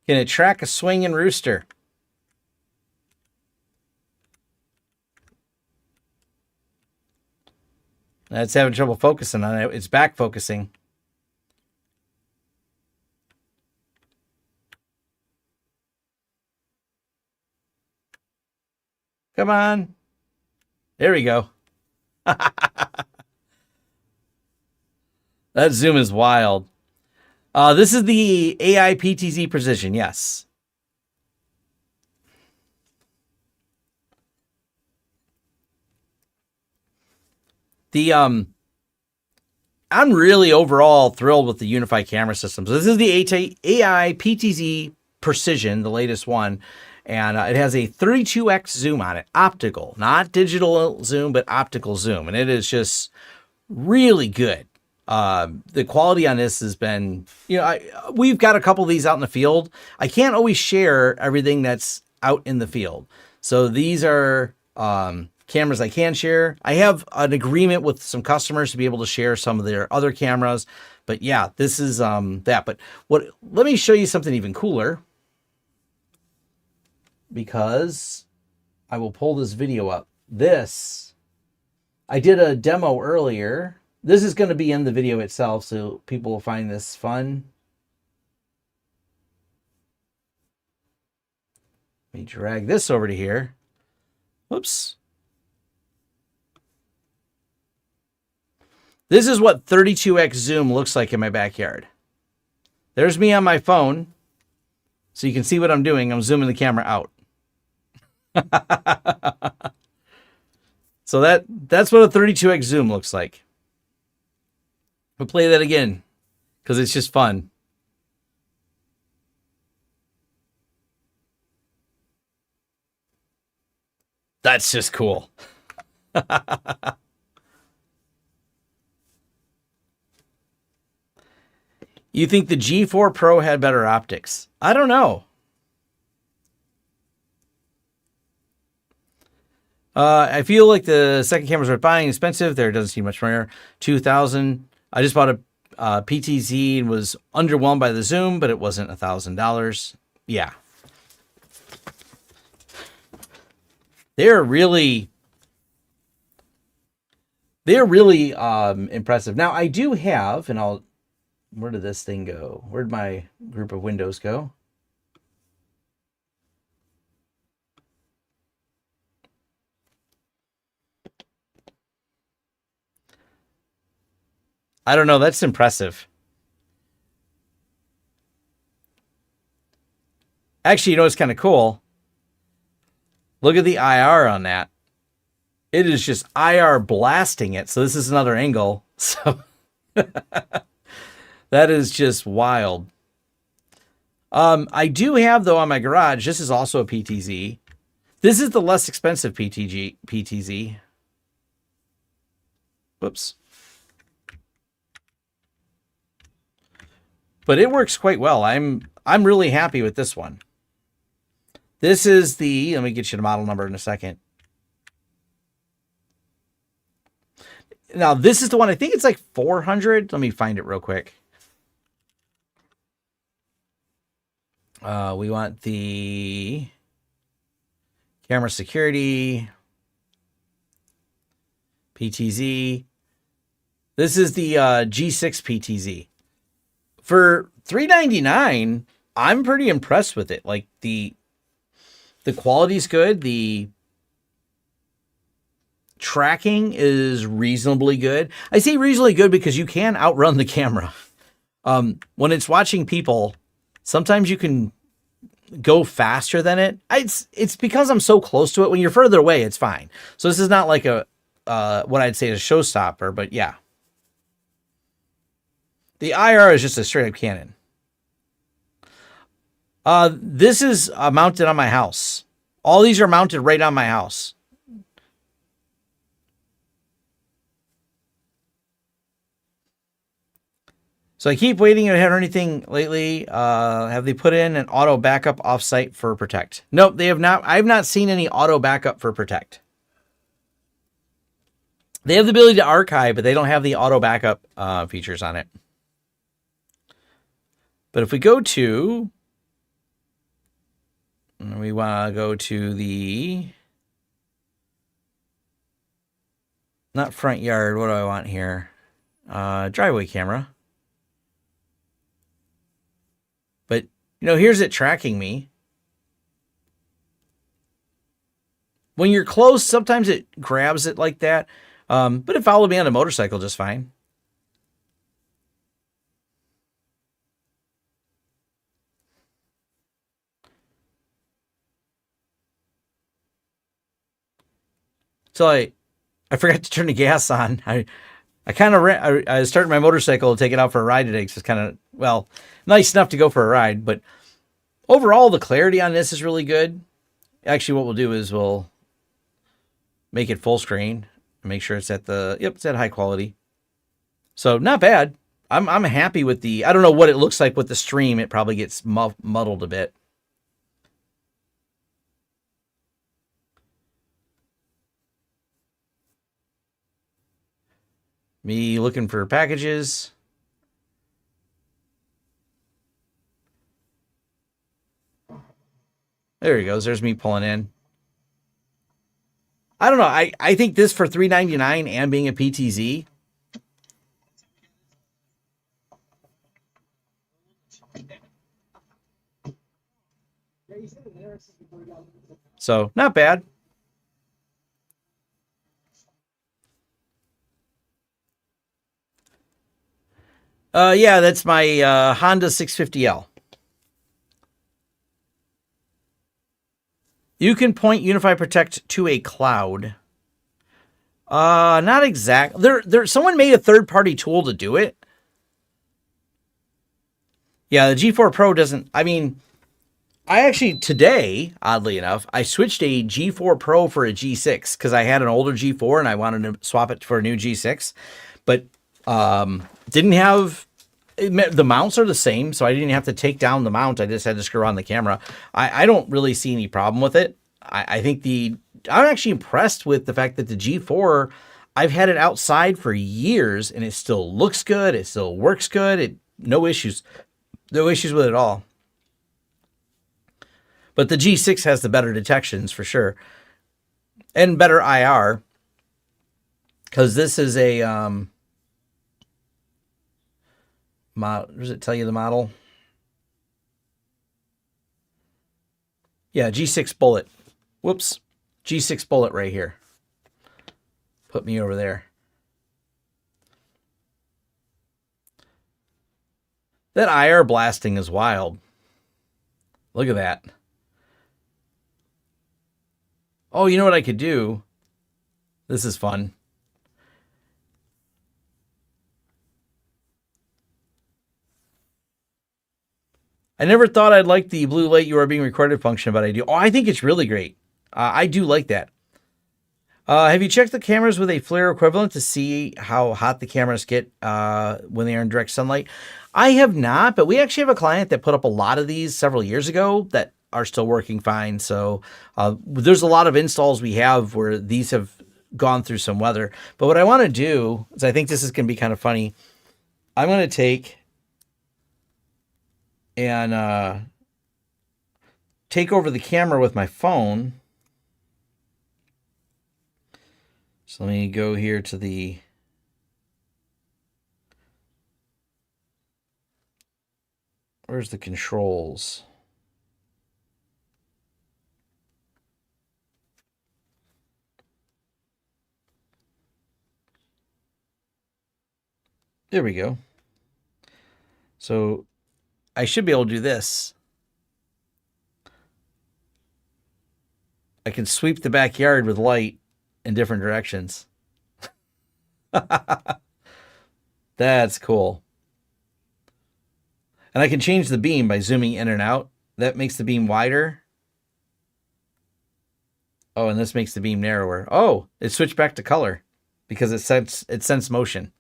A: Can it track a swinging rooster? It's having trouble focusing on it. It's back focusing. Come on. There we go. That zoom is wild. This is the AI PTZ Precision, yes. I'm really overall thrilled with the UniFi camera system. So this is the AI PTZ Precision, the latest one, and it has a 32x zoom on it, optical, not digital zoom, but optical zoom, and it is just really good. The quality on this has been, we've got a couple of these out in the field. I can't always share everything that's out in the field. So these are cameras I can share. I have an agreement with some customers to be able to share some of their other cameras. But yeah, this is that. But let me show you something even cooler, because I will pull this video up. I did a demo earlier. This is going to be in the video itself, so people will find this fun. Let me drag this over to here. Whoops. This is what 32x zoom looks like in my backyard. There's me on my phone, so you can see what I'm doing. I'm zooming the camera out. So that's what a 32x zoom looks like. We'll play that again because it's just fun. That's just cool. You think the G4 Pro had better optics? I don't know. I feel like the second cameras are buying expensive. There doesn't seem much more. 2,000. I just bought a PTZ and was underwhelmed by the zoom, but it wasn't $1,000. Yeah. They're really impressive. Now I do have, and where did this thing go? Where'd my group of windows go? I don't know. That's impressive. Actually, you know what's kind of cool? Look at the IR on that. It is just IR blasting it. So this is another angle. So that is just wild. I do have, though, on my garage, this is also a PTZ. This is the less expensive PTZ. Whoops. But it works quite well. I'm really happy with this one. This is let me get you the model number in a second. Now, this is the one, I think it's like 400. Let me find it real quick. We want the camera security, PTZ. This is the G6 PTZ. For $399, I'm pretty impressed with it. Like the quality's good. The tracking is reasonably good. I say reasonably good because you can outrun the camera. When it's watching people, sometimes you can go faster than it. It's because I'm so close to it. When you're further away, it's fine. So this is not like a what I'd say is a showstopper, but yeah. The IR is just a straight up Canon. This is mounted on my house. All these are mounted right on my house. So I keep waiting. I haven't heard anything lately. Have they put in an auto backup offsite for Protect? Nope, they have not. I've not seen any auto backup for Protect. They have the ability to archive, but they don't have the auto backup features on it. But if we go to, we want to go to the, not front yard, what do I want here? Driveway camera. But, here's it tracking me. When you're close, sometimes it grabs it like that. But it followed me on a motorcycle just fine. So I forgot to turn the gas on. I kind of I started my motorcycle to take it out for a ride today. It's kind of, well, nice enough to go for a ride, but overall the clarity on this is really good. Actually, what we'll do is we'll make it full screen and make sure it's at it's at high quality. So not bad. I'm happy with I don't know what it looks like with the stream. It probably gets muddled a bit. Me looking for packages. There he goes. There's me pulling in. I don't know. I think this for $3.99 and being a PTZ. So not bad. Yeah, that's my Honda 650L. You can point UniFi Protect to a cloud. Not exact. Someone made a third-party tool to do it. Yeah, the G4 Pro doesn't. I mean, I actually today, oddly enough, I switched a G4 Pro for a G6 because I had an older G4 and I wanted to swap it for a new G6, but didn't have. The mounts are the same, so I didn't have to take down the mount. I just had to screw on the camera. I don't really see any problem with it. I think I'm actually impressed with the fact that the G4, I've had it outside for years and it still looks good. It still works good. No issues. No issues with it at all. But the G6 has the better detections for sure. And better IR. Because this is a... does it tell you the model? Yeah, G6 Bullet. Whoops. G6 Bullet right here. Put me over there. That IR blasting is wild. Look at that. Oh, you know what I could do? This is fun. I never thought I'd like the blue light you are being recorded function, but I do. Oh, I think it's really great. I do like that. Have you checked the cameras with a flare equivalent to see how hot the cameras get when they are in direct sunlight? I have not, but we actually have a client that put up a lot of these several years ago that are still working fine. So there's a lot of installs we have where these have gone through some weather. But what I want to do is, I think this is going to be kind of funny. I'm going to take and take over the camera with my phone. So let me go here to where's the controls? There we go. So I should be able to do this. I can sweep the backyard with light in different directions. That's cool. And I can change the beam by zooming in and out. That makes the beam wider. Oh, and this makes the beam narrower. Oh, it switched back to color because it sensed motion.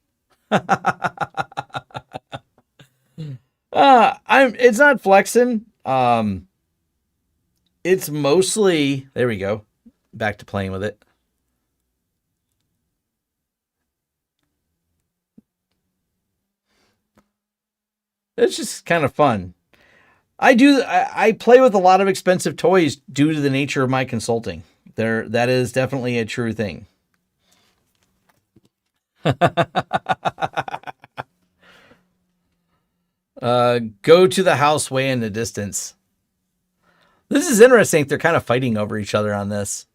A: It's not flexing. It's mostly, there we go. Back to playing with it. It's just kind of fun. I play with a lot of expensive toys due to the nature of my consulting. That is definitely a true thing. Go to the house way in the distance. This is interesting. They're kind of fighting over each other on this.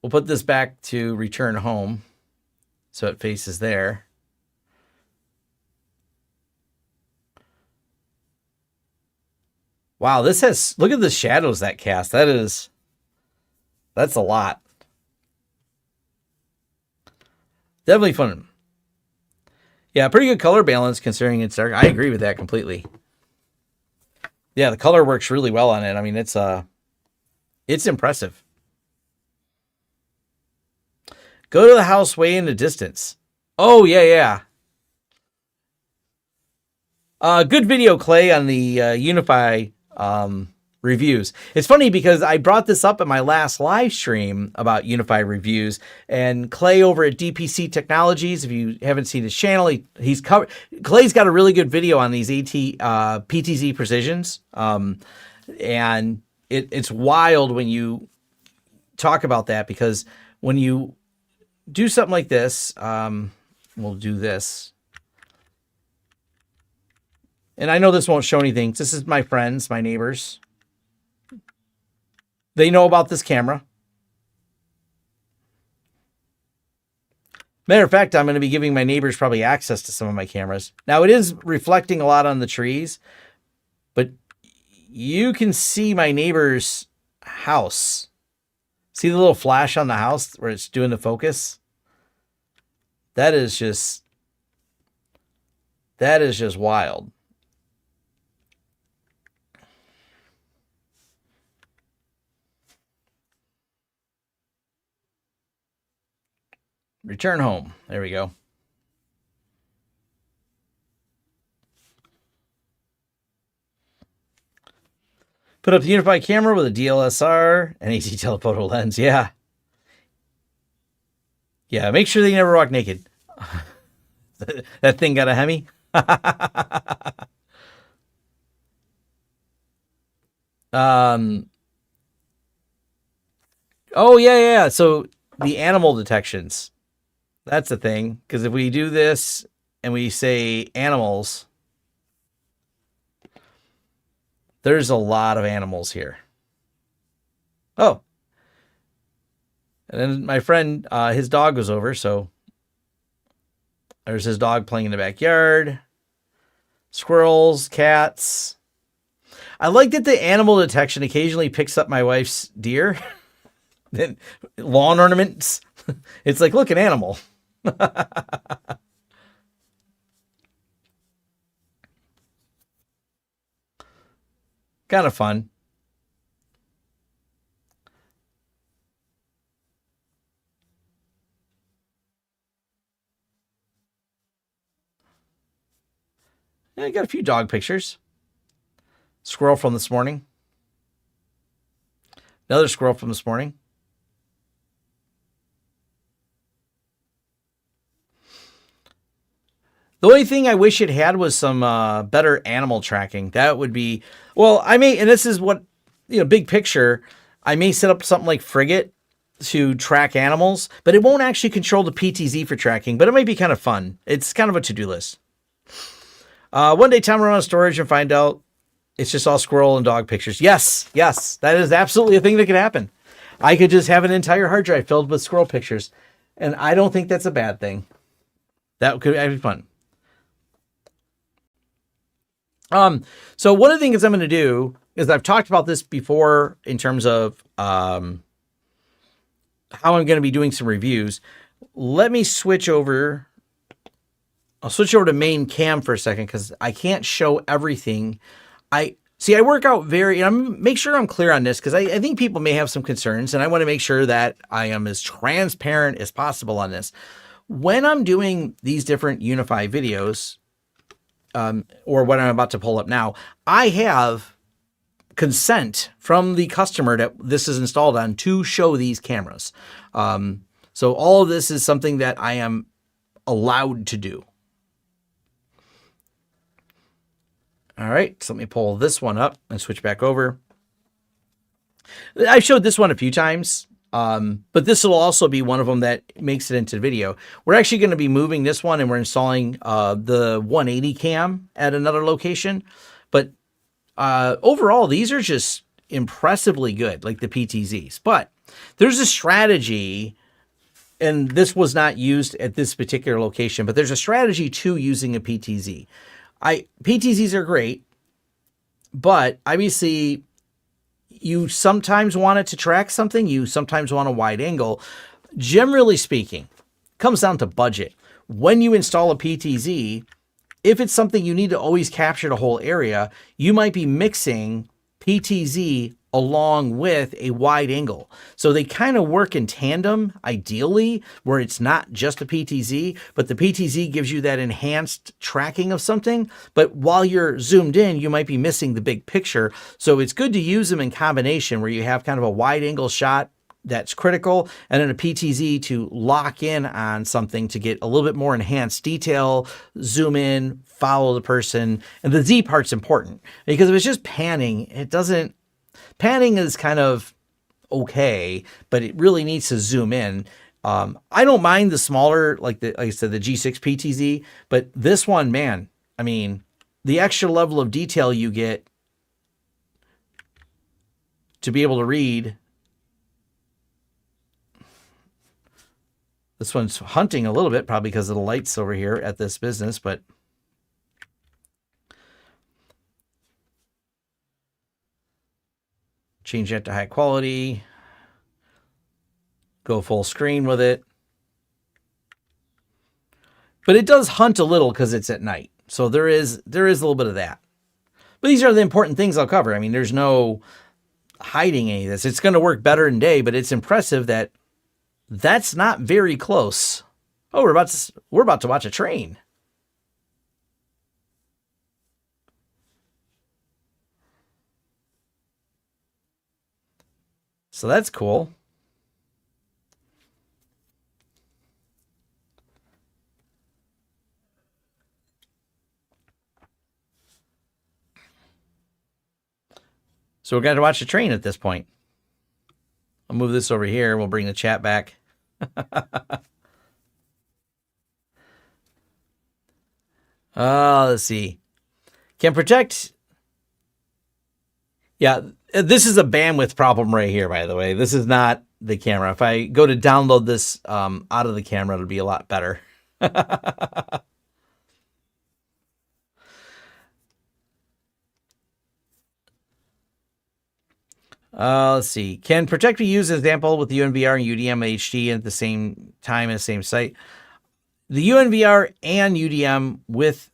A: we'll put this back to return home so it faces there. Wow, this has, look at the shadows that cast. That's a lot. Definitely fun. Yeah, pretty good color balance considering it's dark. I agree with that completely. Yeah, the color works really well on it. I mean, it's impressive. Go to the house way in the distance. Oh, yeah. Good video, Clay, on the UniFi reviews. It's funny because I brought this up at my last live stream about UniFi reviews, and Clay over at DPC Technologies, if you haven't seen his channel, he's covered. Clay's got a really good video on these PTZ precisions, and it's wild when you talk about that, because when you do something like this, we'll do this. And I know this won't show anything. This is my friends, my neighbors. They know about this camera. Matter of fact, I'm going to be giving my neighbors probably access to some of my cameras. Now, it is reflecting a lot on the trees, but you can see my neighbor's house. See the little flash on the house where it's doing the focus? That is just wild. Return home. There we go. Put up the UniFi camera with a DLSR and AT telephoto lens. Yeah. Yeah, make sure they never walk naked. That thing got a Hemi. Oh, yeah. So the animal detections. That's the thing. Because if we do this and we say animals, there's a lot of animals here. Oh. And then my friend, his dog was over, so there's his dog playing in the backyard. Squirrels, cats. I like that the animal detection occasionally picks up my wife's deer. Then lawn ornaments. It's like, look, an animal. Kind of fun. Yeah, I got a few dog pictures. Squirrel from this morning. Another squirrel from this morning. The only thing I wish it had was some better animal tracking. That would be, well, I may, and this is what, big picture, I may set up something like Frigate to track animals, but it won't actually control the PTZ for tracking, but it might be kind of fun. It's kind of a to-do list. One day, time around storage and find out it's just all squirrel and dog pictures. Yes, that is absolutely a thing that could happen. I could just have an entire hard drive filled with squirrel pictures, and I don't think that's a bad thing. That could be fun. So one of the things I'm going to do is, I've talked about this before in terms of how I'm going to be doing some reviews. Let me switch over. I'll switch over to main cam for a second because I can't show everything. I work out make sure I'm clear on this, because I think people may have some concerns, and I want to make sure that I am as transparent as possible on this. When I'm doing these different UniFi videos, or what I'm about to pull up now, I have consent from the customer that this is installed on to show these cameras. So all of this is something that I am allowed to do. All right, so let me pull this one up and switch back over. I've showed this one a few times, but this will also be one of them that makes it into the video. We're actually going to be moving this one, and we're installing the 180 cam at another location. But overall, these are just impressively good, like the PTZs. But There's a strategy, and this was not used at this particular location, but there's a strategy to using a PTZ. PTZs are great, but obviously you sometimes want it to track something. You sometimes want a wide angle. Generally speaking, it comes down to budget. When you install a PTZ, if it's something you need to always capture the whole area, you might be mixing PTZ along with a wide angle. So they kind of work in tandem, ideally, where it's not just a PTZ, but the PTZ gives you that enhanced tracking of something. But while you're zoomed in, you might be missing the big picture. So it's good to use them in combination where you have kind of a wide angle shot that's critical, and then a PTZ to lock in on something to get a little bit more enhanced detail, zoom in, follow the person. And the Z part's important because if it's just panning, panning is kind of okay, but it really needs to zoom in. I don't mind the smaller, like I said, the G6 PTZ, but this one, man, I mean, the extra level of detail you get to be able to read. This one's hunting a little bit, probably because of the lights over here at this business, but change that to high quality, go full screen with it. But it does hunt a little because it's at night. So there is a little bit of that. But these are the important things I'll cover. I mean, there's no hiding any of this. It's going to work better in day, but it's impressive that that's not very close. Oh, we're about to watch a train. So that's cool. So we're going to watch the train at this point. I'll move this over here. We'll bring the chat back. Let's see. Can protect. Yeah, this is a bandwidth problem right here, by the way. This is not the camera. If I go to download this out of the camera, it'll be a lot better. Let's see. Can Protect be used as an example with the UNVR and UDM HD at the same time in the same site? The UNVR and UDM with...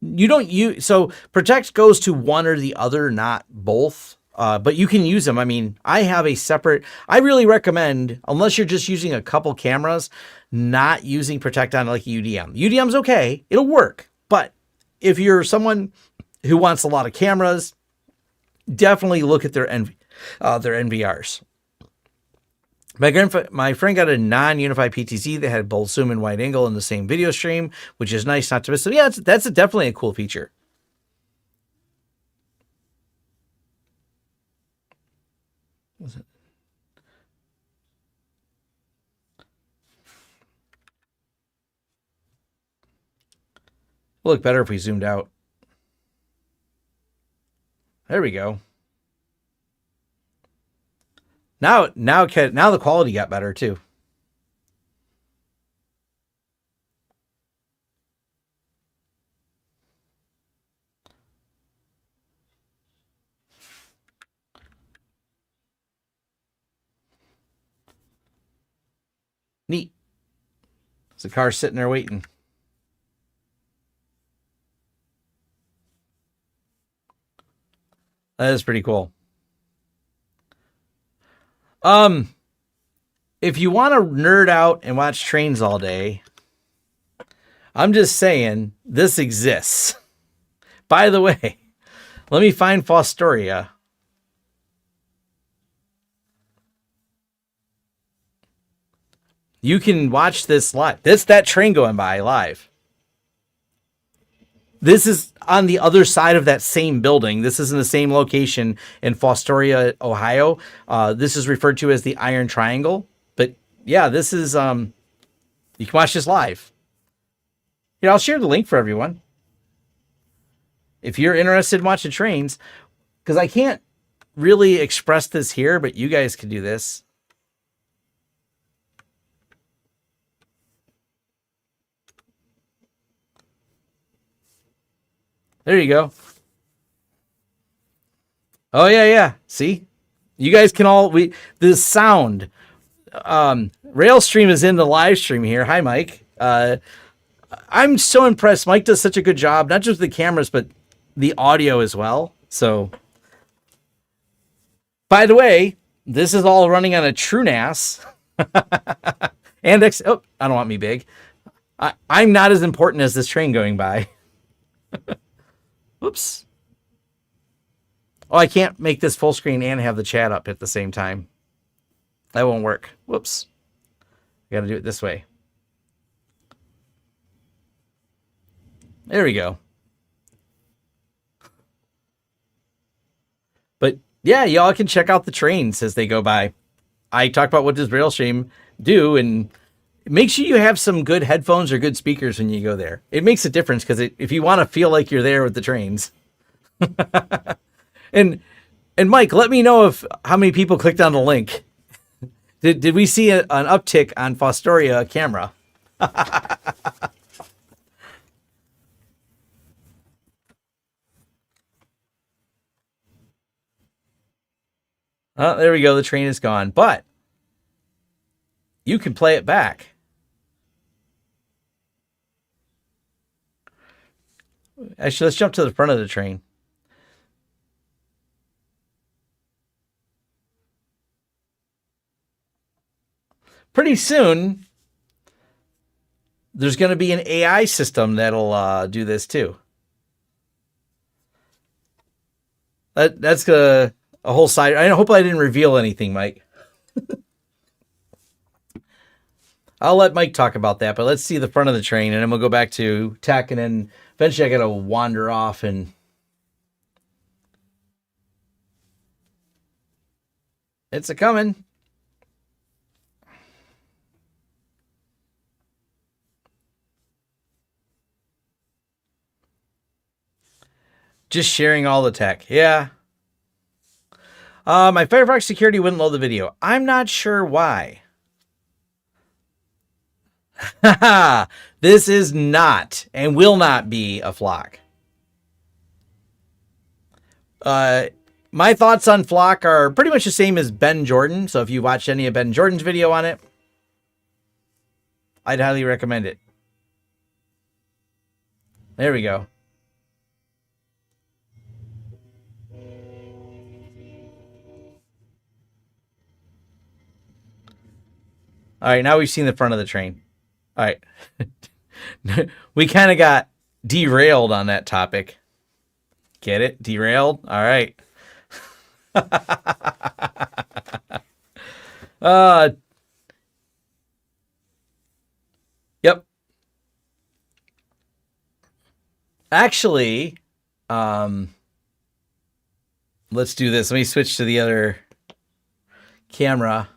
A: You don't use... So Protect goes to one or the other, not both. But you can use them. I mean, I have a separate... I really recommend, unless you're just using a couple cameras, not using Protect on like UDM. UDM's okay. It'll work. But if you're someone who wants a lot of cameras... Definitely look at their NVRs. My friend got a non-UniFi PTZ that had both zoom and wide angle in the same video stream, which is nice not to miss. So yeah, that's definitely a cool feature. What's it? It'll look better if we zoomed out. There we go. Now the quality got better too. Neat. There's a car sitting there waiting. That is pretty cool. If you want to nerd out and watch trains all day, I'm just saying this exists. By the way, let me find Fostoria. You can watch this live. That train going by live. This is on the other side of that same building. This is in the same location in Fostoria, Ohio. This is referred to as the Iron Triangle. But yeah, this is, you can watch this live. Yeah, I'll share the link for everyone. If you're interested in watching trains, because I can't really express this here, but you guys can do this. There you go. Oh yeah, yeah. See, you guys can all the sound. Railstream is in the live stream here. Hi, Mike. I'm so impressed. Mike does such a good job, not just the cameras, but the audio as well. So, by the way, this is all running on a TrueNAS. And I don't want me big. I'm not as important as this train going by. Whoops. Oh, I can't make this full screen and have the chat up at the same time. That won't work. Whoops. I got to do it this way. There we go. But yeah, y'all can check out the trains as they go by. I talk about what does Railstream do, and make sure you have some good headphones or good speakers when you go there. It makes a difference because if you want to feel like you're there with the trains. and Mike, let me know how many people clicked on the link. Did we see an uptick on Fostoria camera? Oh, there we go. The train is gone, but you can play it back. Actually, let's jump to the front of the train. Pretty soon, there's going to be an AI system that'll do this too. That's a whole side. I hope I didn't reveal anything, Mike. I'll let Mike talk about that, but let's see the front of the train, and then we'll go back to tech, and then eventually I got to wander off and it's a-coming. Just sharing all the tech. Yeah. My Firefox security wouldn't load the video. I'm not sure why. This is not and will not be a flock. My thoughts on flock are pretty much the same as Ben Jordan. So if you watched any of Ben Jordan's video on it, I'd highly recommend it. There we go. All right, now we've seen the front of the train. All right. We kind of got derailed on that topic. Get it? Derailed? All right. Yep. Actually, let's do this. Let me switch to the other camera.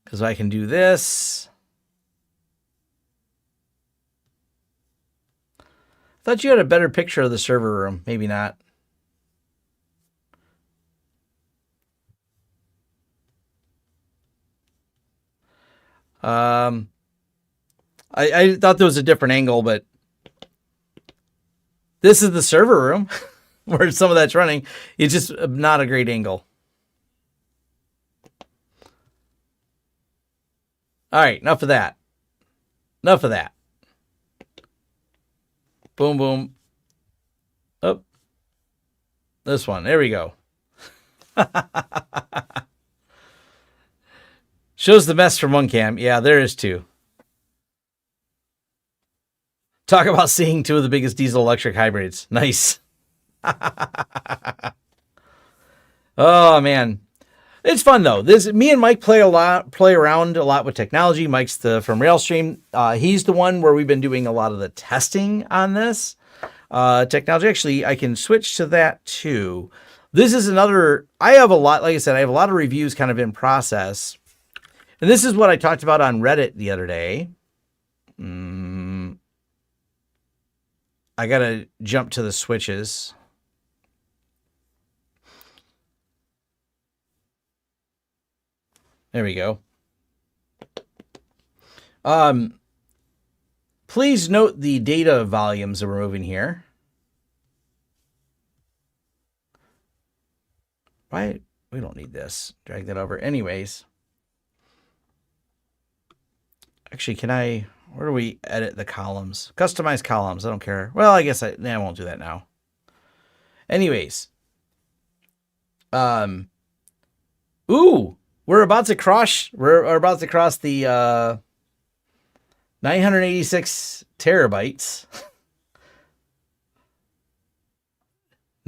A: Because I can do this. Thought you had a better picture of the server room. Maybe not. I thought there was a different angle, but this is the server room where some of that's running. It's just not a great angle. All right, enough of that. Enough of that. Boom, boom. Oh, this one. There we go. Shows the mess from one cam. Yeah, there is two. Talk about seeing two of the biggest diesel-electric hybrids. Nice. Oh, man. It's fun though. Me and Mike play around a lot with technology. Mike's from Railstream. He's the one where we've been doing a lot of the testing on this technology. Actually, I can switch to that too. This is another. I have a lot. Like I said, I have a lot of reviews kind of in process, and this is what I talked about on Reddit the other day. I gotta jump to the switches. There we go. Please note the data volumes that we're moving here. Why? We don't need this. Drag that over. Anyways. Actually, can I... Where do we edit the columns? Customize columns. I don't care. Well, I guess I won't do that now. Anyways. Ooh! We're about to cross the 986 terabytes.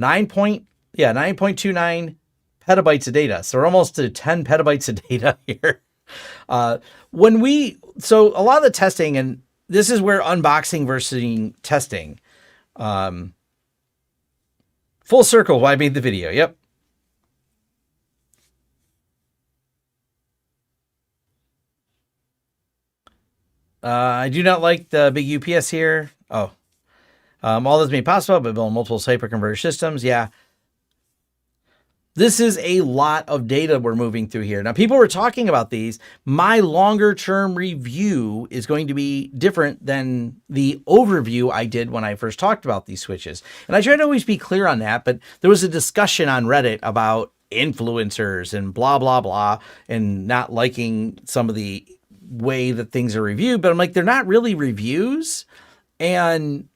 A: 9.29 petabytes of data. So we're almost to 10 petabytes of data here. So a lot of the testing, and this is where unboxing versus testing, full circle, why I made the video. Yep. I do not like the big UPS here. Oh, all this made possible by building multiple hyperconverged systems. Yeah. This is a lot of data we're moving through here. Now, people were talking about these. My longer term review is going to be different than the overview I did when I first talked about these switches. And I try to always be clear on that, but there was a discussion on Reddit about influencers and blah, blah, blah, and not liking some of the way that things are reviewed. But I'm like, they're not really reviews. And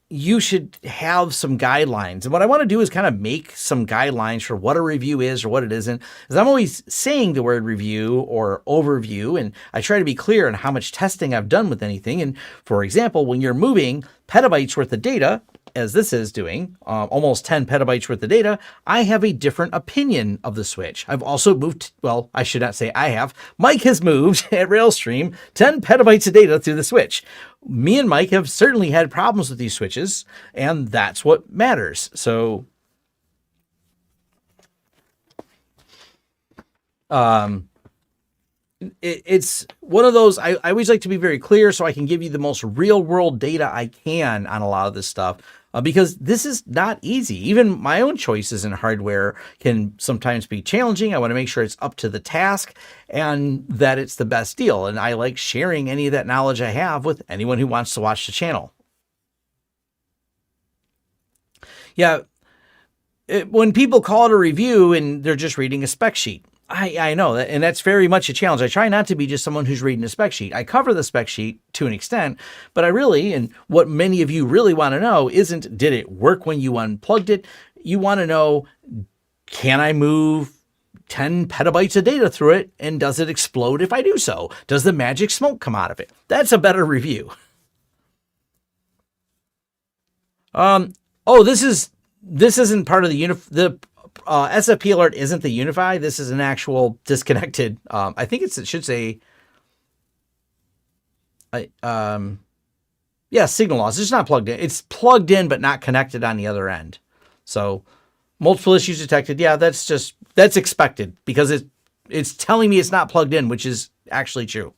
A: you should have some guidelines. And what I want to do is kind of make some guidelines for what a review is or what it isn't. Because I'm always saying the word review or overview, and I try to be clear on how much testing I've done with anything. And for example, when you're moving petabytes worth of data, as this is doing, almost 10 petabytes worth of data, I have a different opinion of the switch. I've also moved, well, I should not say I have. Mike has moved at Railstream 10 petabytes of data through the switch. Me and Mike have certainly had problems with these switches, and that's what matters. So, it's one of those, I always like to be very clear so I can give you the most real world data I can on a lot of this stuff. Because this is not easy. Even my own choices in hardware can sometimes be challenging. I want to make sure it's up to the task and that it's the best deal. And I like sharing any of that knowledge I have with anyone who wants to watch the channel. Yeah, when people call it a review and they're just reading a spec sheet, I know that, and that's very much a challenge. I try not to be just someone who's reading a spec sheet. I cover the spec sheet to an extent, but I really, and what many of you really want to know isn't, did it work when you unplugged it? You want to know, can I move 10 petabytes of data through it? And does it explode if I do so? Does the magic smoke come out of it? That's a better review. Oh, this isn't part of the SFP alert isn't the UniFi. This is an actual disconnected. I think it should say, yeah, signal loss. It's not plugged in. It's plugged in, but not connected on the other end. So multiple issues detected. Yeah, that's expected because it's telling me it's not plugged in, which is actually true.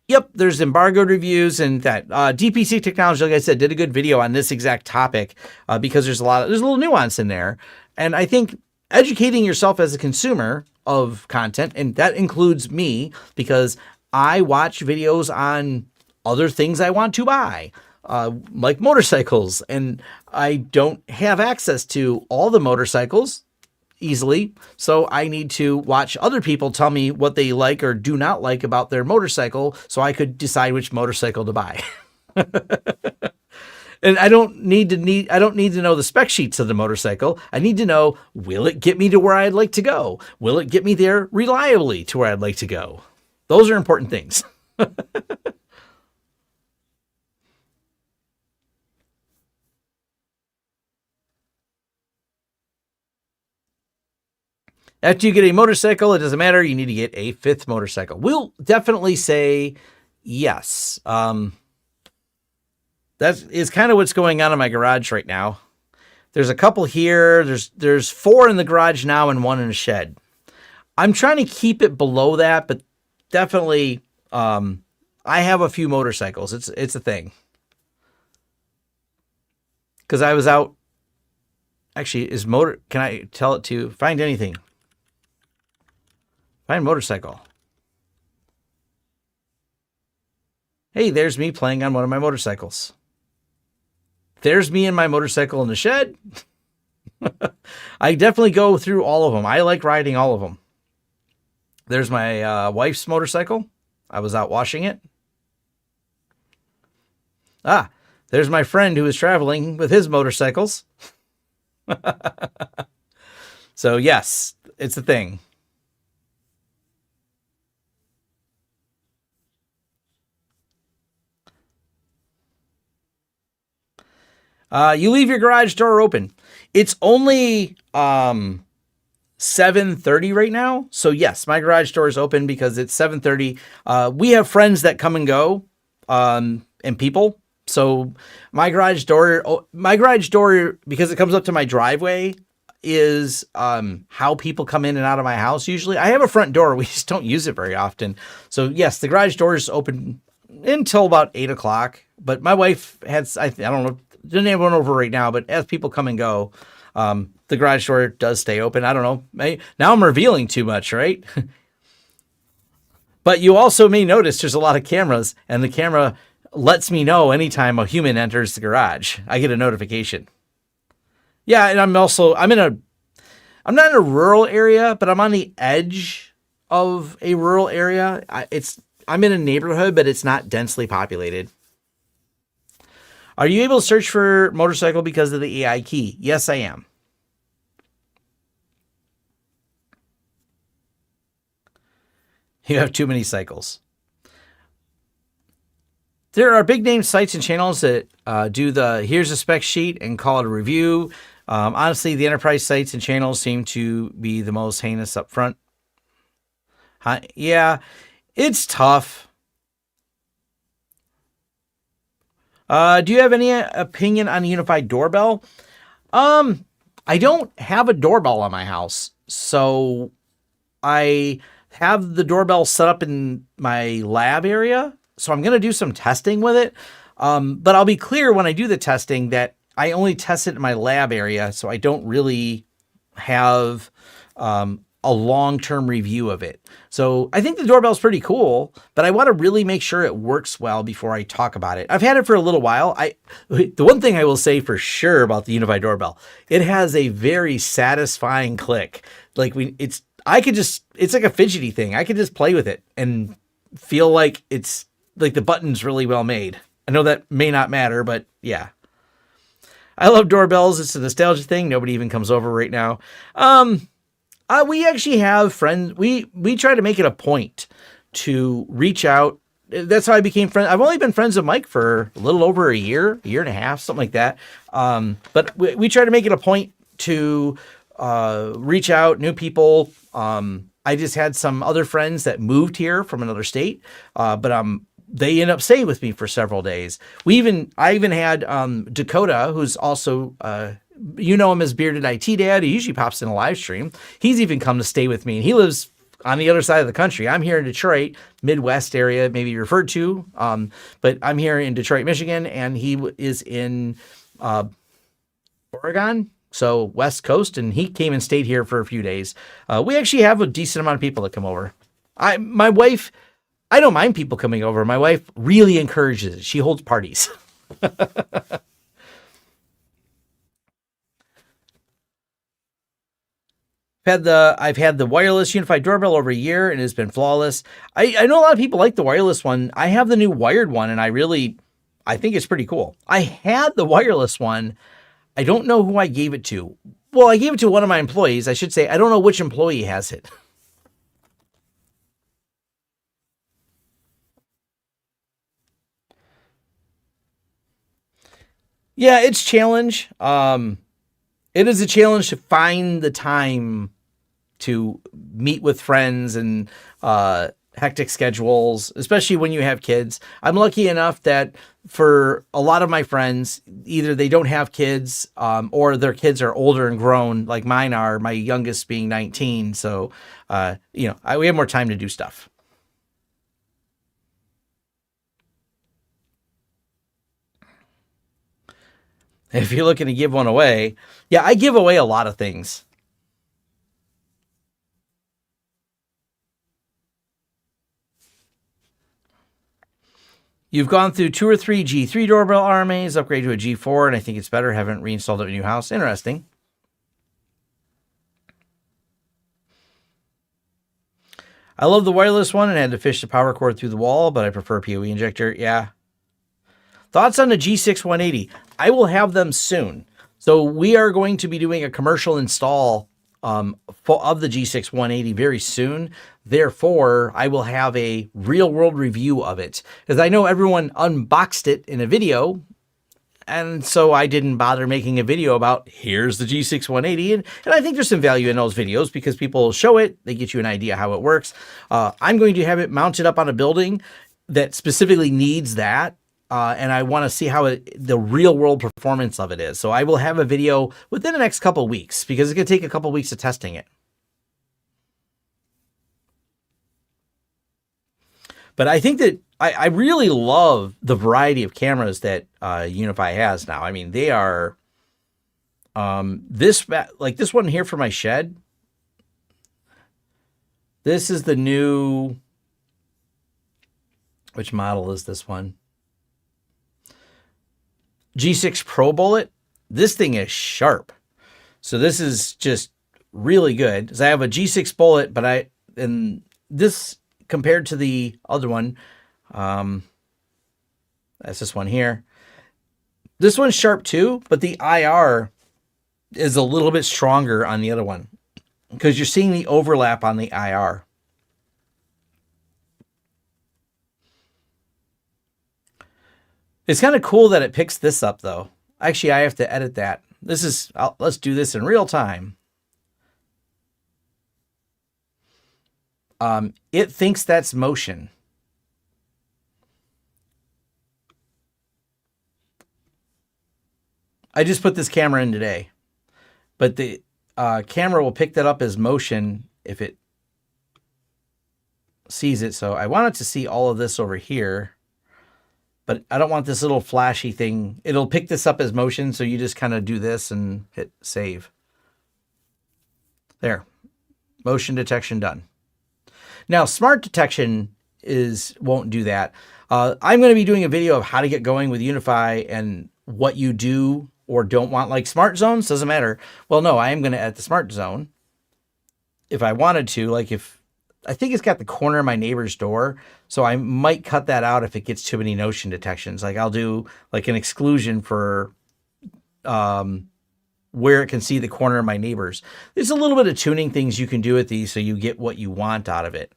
A: Yep, there's embargoed reviews and that. DPC Technology, like I said, did a good video on this exact topic because there's a little nuance in there. And I think educating yourself as a consumer of content, and that includes me because I watch videos on other things I want to buy, like motorcycles, and I don't have access to all the motorcycles easily. So I need to watch other people tell me what they like or do not like about their motorcycle so I could decide which motorcycle to buy. And I don't need to know the spec sheets of the motorcycle. I need to know, will it get me to where I'd like to go? Will it get me there reliably to where I'd like to go? Those are important things. After you get a motorcycle, it doesn't matter. You need to get a fifth motorcycle. We'll definitely say yes. That is kind of what's going on in my garage right now. There's a couple here. There's 4 in the garage now and 1 in a shed. I'm trying to keep it below that, but definitely I have a few motorcycles. It's a thing. Because I was out Actually, is motor, can I tell it to find anything? Find motorcycle. Hey, there's me playing on one of my motorcycles. There's me and my motorcycle in the shed. I definitely go through all of them. I like riding all of them. There's my wife's motorcycle. I was out washing it. Ah, there's my friend who is traveling with his motorcycles. So yes, it's a thing. You leave your garage door open. It's only 7:30 right now. So yes, my garage door is open because it's 7:30. We have friends that come and go, and people. So my garage door, because it comes up to my driveway, is how people come in and out of my house. Usually I have a front door. We just don't use it very often. So yes, the garage door is open until about 8 o'clock. But my wife has, I don't know, didn't have one over right now, but as people come and go, the garage door does stay open. I don't know. Now I'm revealing too much, right? But you also may notice there's a lot of cameras, and the camera lets me know anytime a human enters the garage. I get a notification. Yeah, and I'm not in a rural area, but I'm on the edge of a rural area. I'm in a neighborhood, but it's not densely populated. Are you able to search for motorcycle because of the AI key? Yes, I am. You have too many cycles. There are big name sites and channels that do here's a spec sheet and call it a review. Honestly, the enterprise sites and channels seem to be the most heinous up front. Yeah, it's tough. Do you have any opinion on the UniFi doorbell? I don't have a doorbell on my house, so I have the doorbell set up in my lab area. So I'm going to do some testing with it. But I'll be clear when I do the testing that I only test it in my lab area. So I don't really have a long-term review of it. So I think the doorbell is pretty cool, but I want to really make sure it works well before I talk about it. I've had it for a little while. The one thing I will say for sure about the UniFi doorbell, it has a very satisfying click. It's like a fidgety thing. I could just play with it and feel like it's like the button's really well made. I know that may not matter, but yeah. I love doorbells. It's a nostalgia thing. Nobody even comes over right now. We actually have friends. We try to make it a point to reach out. That's how I became friends. I've only been friends with Mike for a little over a year and a half, something like that. But we try to make it a point to reach out, new people. I just had some other friends that moved here from another state, but they end up staying with me for several days. I even had Dakota, who's also you know him as Bearded IT Dad. He usually pops in a live stream. He's even come to stay with me, and he lives on the other side of the country. I'm here in Detroit, Midwest area, maybe referred to, but I'm here in Detroit, Michigan, and he is in Oregon, so West Coast, and he came and stayed here for a few days. We actually have a decent amount of people that come over. My wife, I don't mind people coming over. My wife really encourages it. She holds parties. I've had the wireless UniFi doorbell over a year, and it's been flawless. I know a lot of people like the wireless one. I have the new wired one, and I think it's pretty cool. I had the wireless one. I don't know who I gave it to. Well, I gave it to one of my employees. I should say, I don't know which employee has it. Yeah, it's a challenge. It is a challenge to find the time to meet with friends and hectic schedules, especially when you have kids. I'm lucky enough that for a lot of my friends, either they don't have kids or their kids are older and grown like mine are, my youngest being 19. So, we have more time to do stuff. if you're looking to give one away, yeah, I give away a lot of things. You've gone through 2 or 3 G3 doorbell RMAs, upgrade to a G4, and I think it's better. Haven't reinstalled it in a new house. Interesting. I love the wireless one and had to fish the power cord through the wall, but I prefer PoE injector. Yeah. Thoughts on the G6 180? I will have them soon. So we are going to be doing a commercial install of the G6 180 very soon. Therefore, I will have a real world review of it, because I know everyone unboxed it in a video. And so I didn't bother making a video about here's the G6 180. And I think there's some value in those videos because people show it. They get you an idea how it works. I'm going to have it mounted up on a building that specifically needs that. And I want to see how the real world performance of it is. So I will have a video within the next couple of weeks because it's going to take a couple of weeks of testing it. But I think that I really love the variety of cameras that UniFi has now. I mean, they are this one here for my shed. This is the new, which model is this one? G6 Pro Bullet. This thing is sharp. So this is just really good. So I have a G6 Bullet, but this compared to the other one, that's this one here. This one's sharp too, but the IR is a little bit stronger on the other one because you're seeing the overlap on the IR. It's kind of cool that it picks this up though. Actually, I have to edit that. Let's do this in real time. It thinks that's motion. I just put this camera in today, but the camera will pick that up as motion if it sees it. So I want it to see all of this over here, but I don't want this little flashy thing. It'll pick this up as motion. So you just kind of do this and hit save. There, motion detection done. Now, smart detection won't do that. I'm going to be doing a video of how to get going with UniFi and what you do or don't want, like smart zones, doesn't matter. Well, no, I am going to add the smart zone if I wanted to. Like I think it's got the corner of my neighbor's door, so I might cut that out if it gets too many motion detections. Like I'll do like an exclusion for where it can see the corner of my neighbor's. There's a little bit of tuning things you can do with these so you get what you want out of it.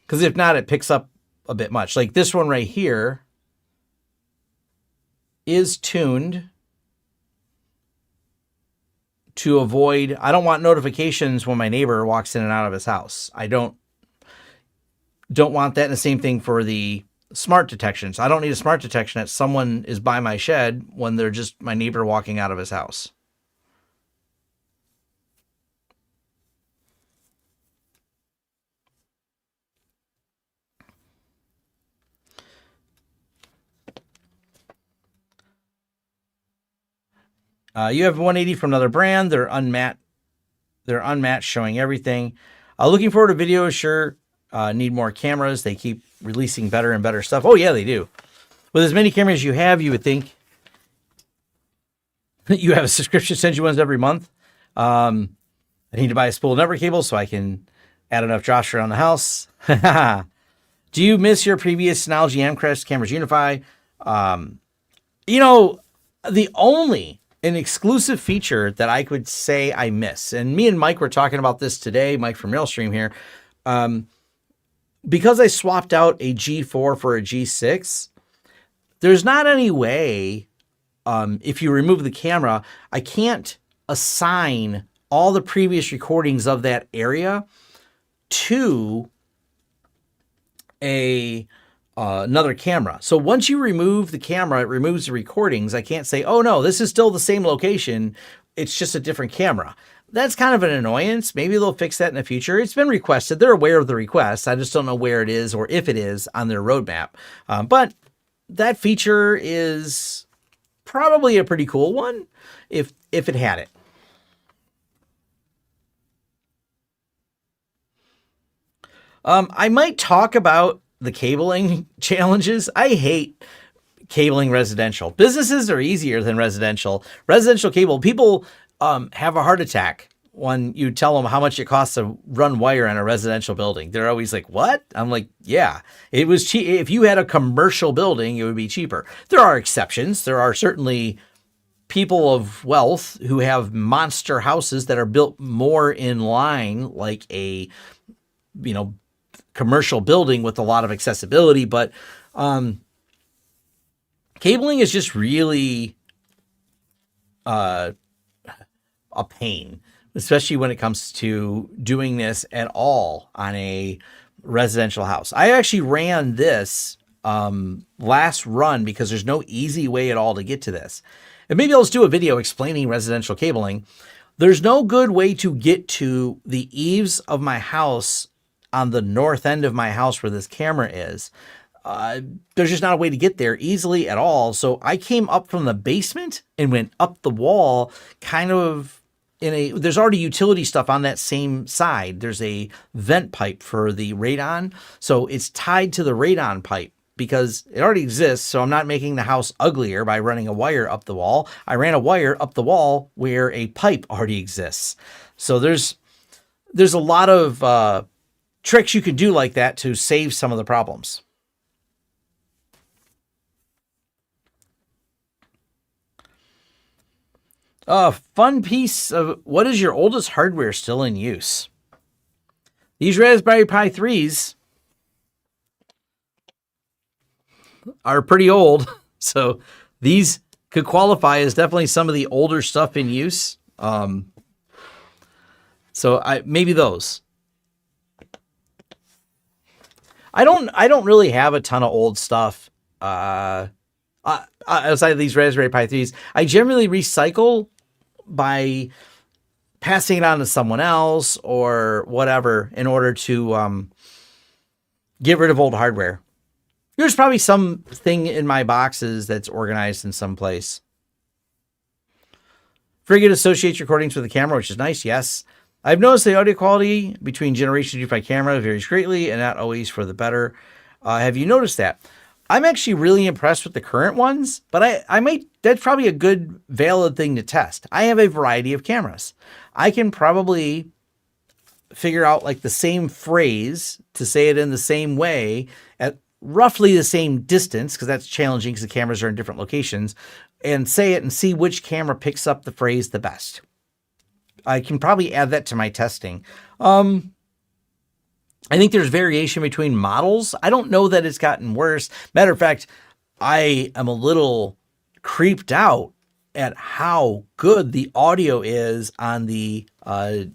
A: Because if not, it picks up a bit much. Like this one right here is tuned to avoid, I don't want notifications when my neighbor walks in and out of his house. I don't want that. And the same thing for the smart detections. I don't need a smart detection that someone is by my shed when they're just my neighbor walking out of his house. You have 180 from another brand. They're unmatched. They're unmatched, showing everything. Looking forward to videos. Sure. Need more cameras. They keep releasing better and better stuff. Oh yeah, they do. With as many cameras as you have, you would think you have a subscription, sends you ones every month. I need to buy a spool network cable so I can add enough drops around the house. Do you miss your previous Synology Amcrest cameras UniFi? You know, the only an exclusive feature that I could say I miss, and me and Mike were talking about this today, Mike from Railstream here, because I swapped out a G4 for a G6, there's not any way, if you remove the camera, I can't assign all the previous recordings of that area to another camera. So once you remove the camera, it removes the recordings. I can't say, oh no, this is still the same location. It's just a different camera. That's kind of an annoyance. Maybe they'll fix that in the future. It's been requested. They're aware of the request. I just don't know where it is or if it is on their roadmap. But that feature is probably a pretty cool one if it had it. I might talk about the cabling challenges. I hate cabling residential. Businesses are easier than residential. Residential cable, people have a heart attack when you tell them how much it costs to run wire in a residential building. They're always like, what? I'm like, yeah, it was cheap. If you had a commercial building, it would be cheaper. There are exceptions. There are certainly people of wealth who have monster houses that are built more in line, like a, commercial building with a lot of accessibility. But cabling is just really a pain, especially when it comes to doing this at all on a residential house. I actually ran this last run because there's no easy way at all to get to this. And maybe I'll just do a video explaining residential cabling. There's no good way to get to the eaves of my house on the north end of my house where this camera is. There's just not a way to get there easily at all. So I came up from the basement and went up the wall kind of there's already utility stuff on that same side. There's a vent pipe for the radon. So it's tied to the radon pipe because it already exists. So I'm not making the house uglier by running a wire up the wall. I ran a wire up the wall where a pipe already exists. So there's a lot of tricks you could do like that to save some of the problems. Fun piece of what is your oldest hardware still in use? These Raspberry Pi 3s are pretty old, so these could qualify as definitely some of the older stuff in use. So maybe those. I don't really have a ton of old stuff outside of these Raspberry Pi 3s. I generally recycle by passing it on to someone else or whatever in order to get rid of old hardware. There's probably something in my boxes that's organized in some place. Frigate associates recordings with the camera, which is nice. Yes. I've noticed the audio quality between generations of UniFi camera varies greatly and not always for the better. Have you noticed that? I'm actually really impressed with the current ones, but that's probably a good valid thing to test. I have a variety of cameras. I can probably figure out like the same phrase to say it in the same way at roughly the same distance, because that's challenging because the cameras are in different locations, and say it and see which camera picks up the phrase the best. I can probably add that to my testing. I think there's variation between models. I don't know that it's gotten worse. Matter of fact, I am a little creeped out at how good the audio is on the G6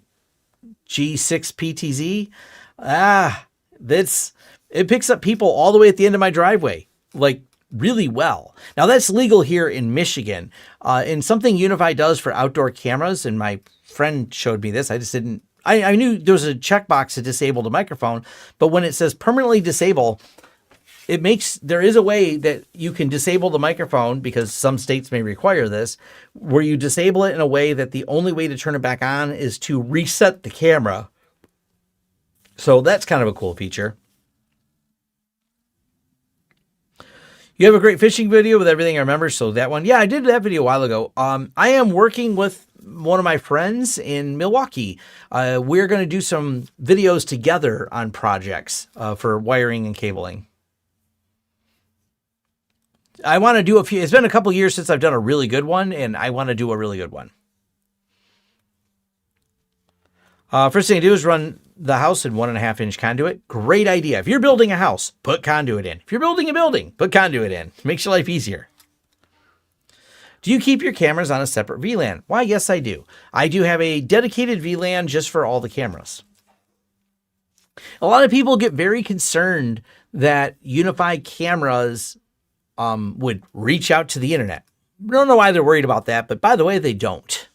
A: PTZ. It picks up people all the way at the end of my driveway, like really well. Now that's legal here in Michigan. And something UniFi does for outdoor cameras, and my friend showed me this. I knew there was a checkbox to disable the microphone, but when it says permanently disable, there is a way that you can disable the microphone, because some states may require this, where you disable it in a way that the only way to turn it back on is to reset the camera. So that's kind of a cool feature. You have a great fishing video with everything I remember. So that one, yeah, I did that video a while ago. I am working with one of my friends in Milwaukee. We're going to do some videos together on projects for wiring and cabling. I want to do a few. It's been a couple years since I've done a really good one, and I want to do a really good one. First thing to do is run the house in 1.5-inch conduit. Great idea. If you're building a house, put conduit in. If you're building a building, put conduit in. Makes your life easier. Do you keep your cameras on a separate VLAN? Why, yes, I do. I do have a dedicated VLAN just for all the cameras. A lot of people get very concerned that UniFi cameras would reach out to the internet. I don't know why they're worried about that, but by the way, they don't.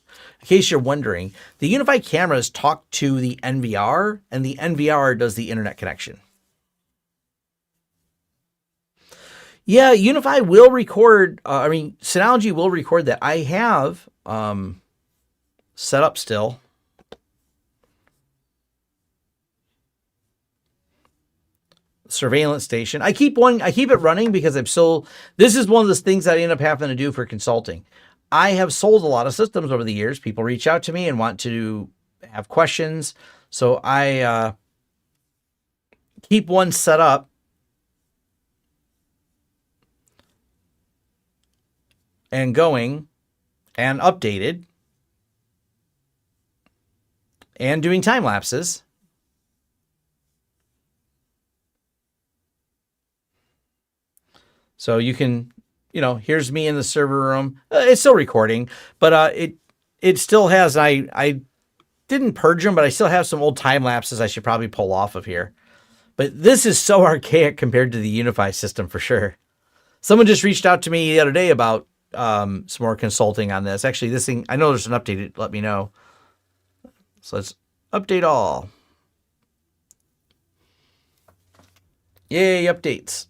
A: In case you're wondering, the UniFi cameras talk to the NVR, and the NVR does the internet connection. Yeah, UniFi will record. Synology will record that. I have set up still. Surveillance station. I keep it running because this is one of the things that I end up having to do for consulting. I have sold a lot of systems over the years. People reach out to me and want to have questions. So I keep one set up and going and updated and doing time lapses. So you can, here's me in the server room. It's still recording, but it still has, I didn't purge them, but I still have some old time lapses I should probably pull off of here. But this is so archaic compared to the UniFi system for sure. Someone just reached out to me the other day about some more consulting on this. Actually, this thing, I know there's an update. Let me know. So let's update all. Yay, updates.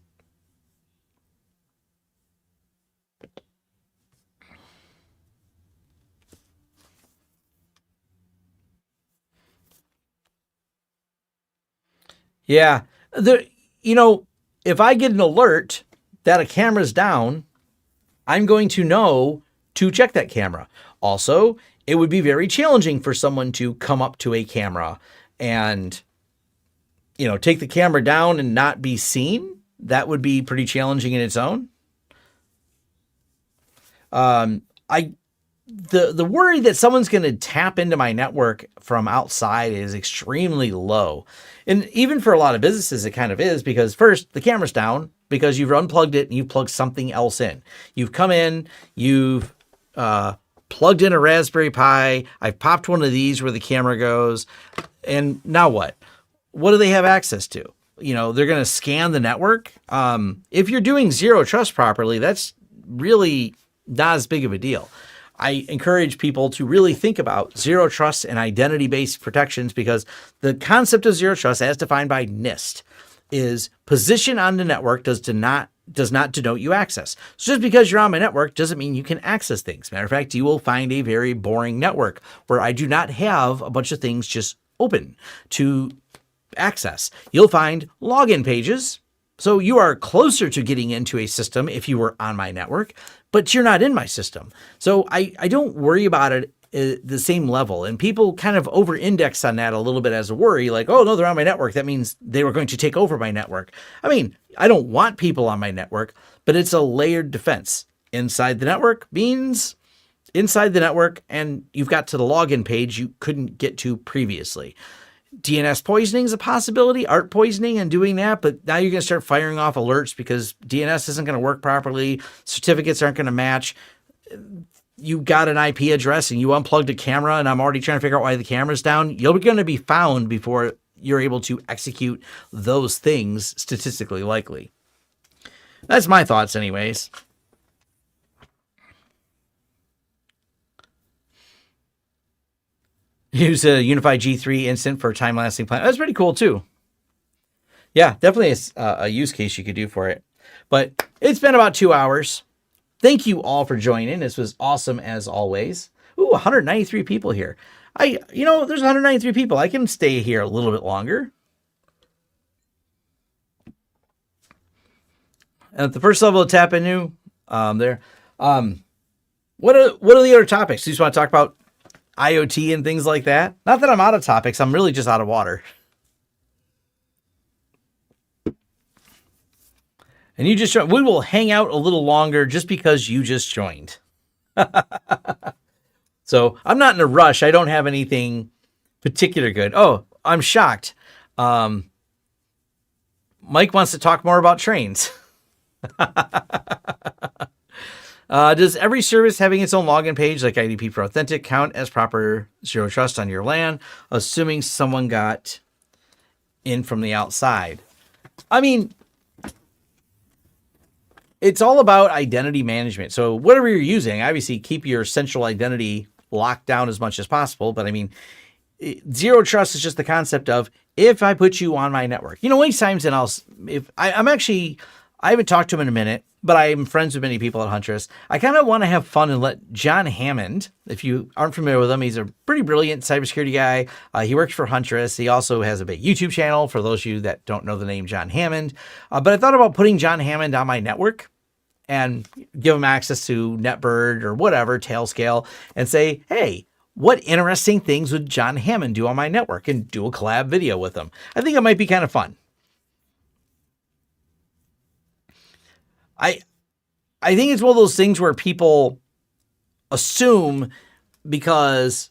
A: Yeah. If I get an alert that a camera's down, I'm going to know to check that camera. Also, it would be very challenging for someone to come up to a camera and, take the camera down and not be seen. That would be pretty challenging in its own. The worry that someone's going to tap into my network from outside is extremely low. And even for a lot of businesses, it kind of is, because first, the camera's down because you've unplugged it and you've plugged something else in. You've come in, you've plugged in a Raspberry Pi. I've popped one of these where the camera goes. And now what? What do they have access to? They're going to scan the network. If you're doing zero trust properly, that's really not as big of a deal. I encourage people to really think about zero trust and identity-based protections, because the concept of zero trust, as defined by NIST, is position on the network does not denote you access. So just because you're on my network doesn't mean you can access things. Matter of fact, you will find a very boring network where I do not have a bunch of things just open to access. You'll find login pages. So you are closer to getting into a system if you were on my network, but you're not in my system. So I don't worry about it at the same level. And people kind of over-index on that a little bit as a worry, like, oh, no, they're on my network. That means they were going to take over my network. I don't want people on my network, but it's a layered defense. Inside the network means inside the network, and you've got to the login page you couldn't get to previously. DNS poisoning is a possibility, ARP poisoning and doing that, but now you're going to start firing off alerts because DNS isn't going to work properly. Certificates aren't going to match. You got an IP address and you unplugged a camera, and I'm already trying to figure out why the camera's down. You're going to be found before you're able to execute those things, statistically likely. That's my thoughts anyways. Use a UniFi G3 instant for time-lasting plan. That's pretty cool too. Yeah, definitely a use case you could do for it. But it's been about 2 hours. Thank you all for joining. This was awesome as always. Ooh, 193 people here. There's 193 people. I can stay here a little bit longer. And at the first level of tap into there. What are the other topics? You just want to talk about IoT and things like that? Not that I'm out of topics. I'm really just out of water. And you just joined. We will hang out a little longer just because you just joined. So I'm not in a rush. I don't have anything particular good. Oh, I'm shocked. Mike wants to talk more about trains. Does every service having its own login page, like IDP for Authentic, count as proper zero trust on your LAN, assuming someone got in from the outside? It's all about identity management. So whatever you're using, obviously keep your central identity locked down as much as possible. But zero trust is just the concept of, if I put you on my network, many times, and I haven't talked to him in a minute, but I'm friends with many people at Huntress. I kind of want to have fun and let John Hammond, if you aren't familiar with him, he's a pretty brilliant cybersecurity guy. He works for Huntress. He also has a big YouTube channel for those of you that don't know the name John Hammond. But I thought about putting John Hammond on my network and give him access to Netbird or whatever, Tailscale, and say, hey, what interesting things would John Hammond do on my network, and do a collab video with him. I think it might be kind of fun. I think it's one of those things where people assume because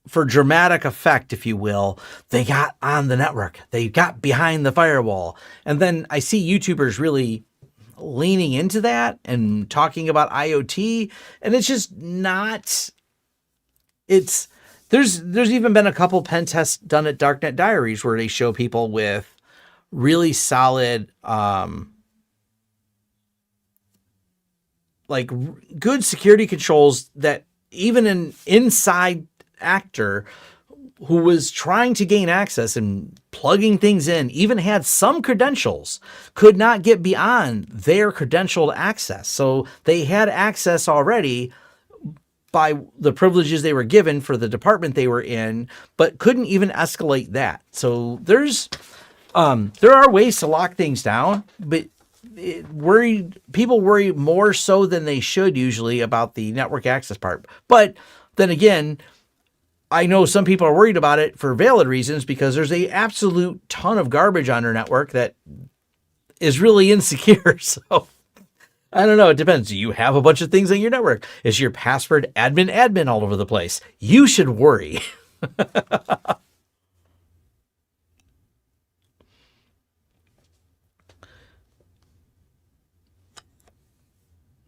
A: for dramatic effect, if you will, they got on the network, they got behind the firewall. And then I see YouTubers really leaning into that and talking about IoT, and it's just not, there's even been a couple pen tests done at Darknet Diaries where they show people with really solid, like good security controls that even an inside actor who was trying to gain access and plugging things in, even had some credentials, could not get beyond their credentialed access. So they had access already by the privileges they were given for the department they were in, but couldn't even escalate that. So there are ways to lock things down, but people worry more so than they should usually about the network access part. But then again, I know some people are worried about it for valid reasons, because there's a absolute ton of garbage on their network that is really insecure. So I don't know. It depends. Do you have a bunch of things on your network? Is your password admin all over the place? You should worry.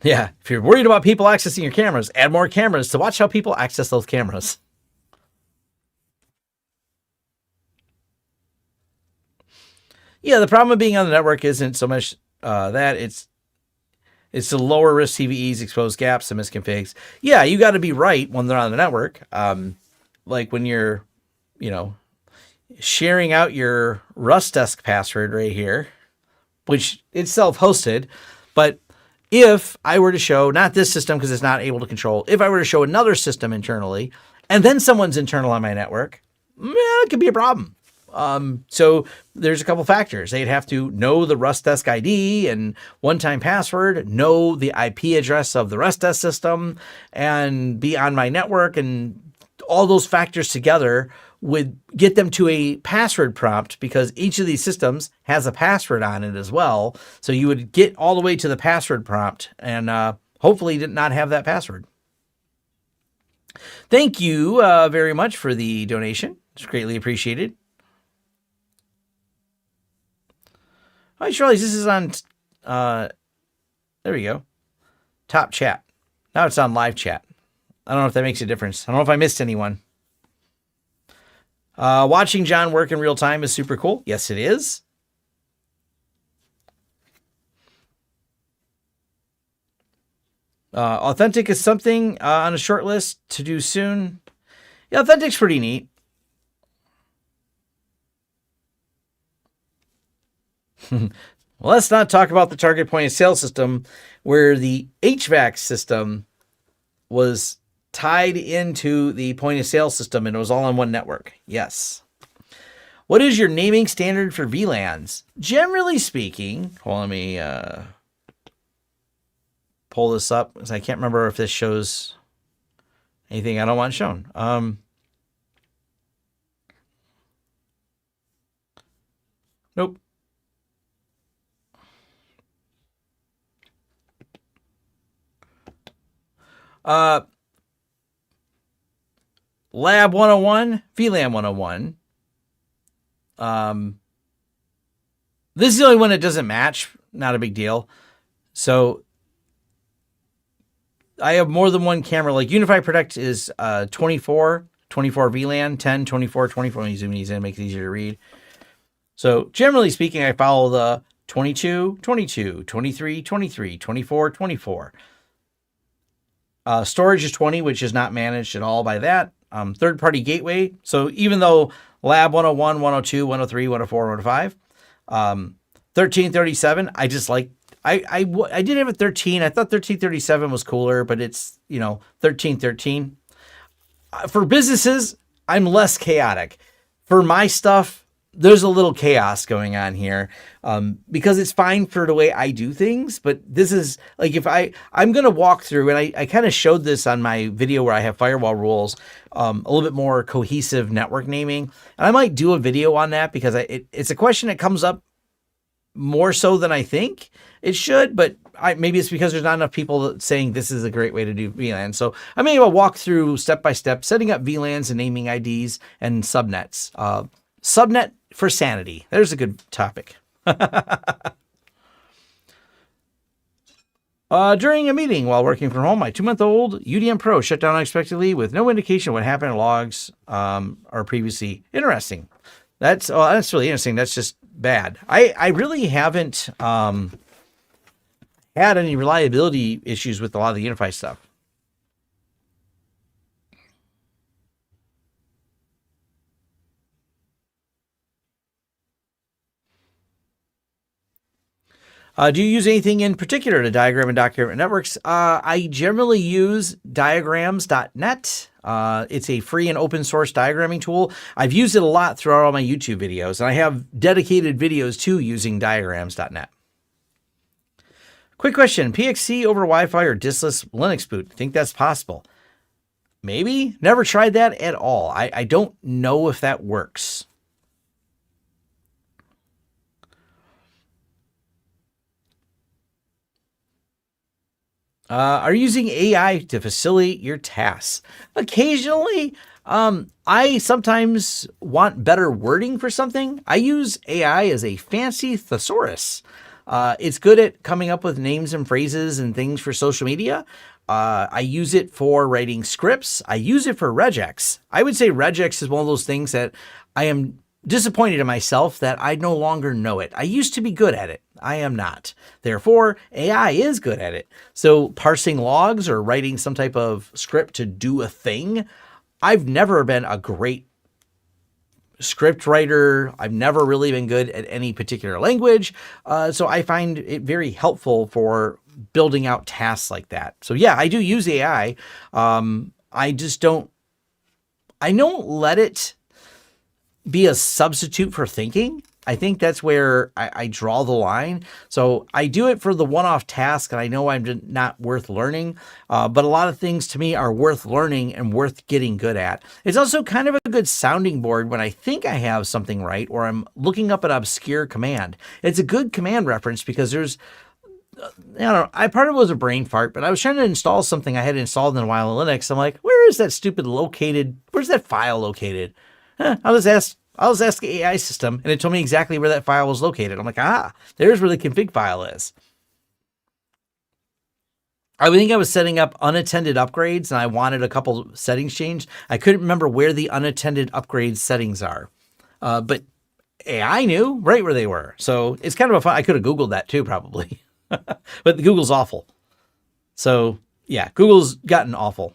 A: Yeah, if you're worried about people accessing your cameras, add more cameras to watch how people access those cameras. Yeah, the problem with being on the network isn't so much that it's to lower risk CVEs, expose gaps, and misconfigs. Yeah, you got to be right when they're on the network. Like when you're, sharing out your RustDesk password right here, which it's self-hosted, but if I were to show, not this system because it's not able to control, if I were to show another system internally, and then someone's internal on my network, it could be a problem. So there's a couple factors. They'd have to know the RustDesk ID and one-time password, know the IP address of the RustDesk system, and be on my network, and all those factors together would get them to a password prompt, because each of these systems has a password on it as well. So you would get all the way to the password prompt and hopefully did not have that password. Thank you very much for the donation. It's greatly appreciated. I just realized this is on, there we go, top chat. Now it's on live chat. I don't know if that makes a difference. I don't know if I missed anyone. Watching John work in real time is super cool. Yes, it is. Authentic is something on a short list to do soon. Yeah, Authentic's pretty neat. Well, let's not talk about the target point of sale system where the HVAC system was tied into the point of sale system and it was all on one network. Yes. What is your naming standard for VLANs? Generally speaking, let me pull this up because I can't remember if this shows anything I don't want shown. Nope. Lab 101, VLAN 101. This is the only one that doesn't match. Not a big deal. So I have more than one camera. Like UniFi Protect is 24 VLAN, 10, 24, 24. Let me zoom these in, make it easier to read. So generally speaking, I follow the 22, 22, 23, 23, 24, 24. Storage is 20, which is not managed at all by that. Third-party gateway. So even though Lab 101, 102, 103, 104, 105, 1337, I just like, I did have a 13. I thought 1337 was cooler, but it's, 1313. For businesses, I'm less chaotic. For my stuff, there's a little chaos going on here because it's fine for the way I do things. But this is like, if I'm going to walk through, and I kind of showed this on my video where I have firewall rules, a little bit more cohesive network naming. And I might do a video on that because it's a question that comes up more so than I think it should, but maybe it's because there's not enough people saying this is a great way to do VLAN. So I may walk through step by step, setting up VLANs and naming IDs and subnets. Subnet for sanity. There's a good topic. During a meeting while working from home, my 2-month-old UDM Pro shut down unexpectedly with no indication of what happened in logs or previously. Interesting. That's really interesting. That's just bad. I really haven't had any reliability issues with a lot of the UniFi stuff. Do you use anything in particular to diagram and document networks? I generally use diagrams.net. It's a free and open source diagramming tool. I've used it a lot throughout all my YouTube videos, and I have dedicated videos to using diagrams.net. Quick question, PXC over Wi-Fi or diskless Linux boot? Think that's possible? Maybe. Never tried that at all. I don't know if that works. Are you using AI to facilitate your tasks? Occasionally, I sometimes want better wording for something. I use AI as a fancy thesaurus. It's good at coming up with names and phrases and things for social media. I use it for writing scripts. I use it for regex. I would say regex is one of those things that I am disappointed in myself that I no longer know it. I used to be good at it. I am not. Therefore, AI is good at it. So parsing logs or writing some type of script to do a thing, I've never been a great script writer. I've never really been good at any particular language. So I find it very helpful for building out tasks like that. So yeah, I do use AI. I don't let it be a substitute for thinking. I think that's where I draw the line. So I do it for the one-off task, and I know I'm not worth learning, but a lot of things to me are worth learning and worth getting good at. It's also kind of a good sounding board when I think I have something right, or I'm looking up an obscure command. It's a good command reference because there's, part of it was a brain fart, but I was trying to install something I had installed in a while in Linux. I'm like, where's that file located? I'll just ask the AI system, and it told me exactly where that file was located. I'm like, there's where the config file is. I think I was setting up unattended upgrades, and I wanted a couple settings changed. I couldn't remember where the unattended upgrade settings are, but AI knew right where they were. So it's kind of a fun. I could have Googled that too, probably, but Google's awful. So yeah, Google's gotten awful.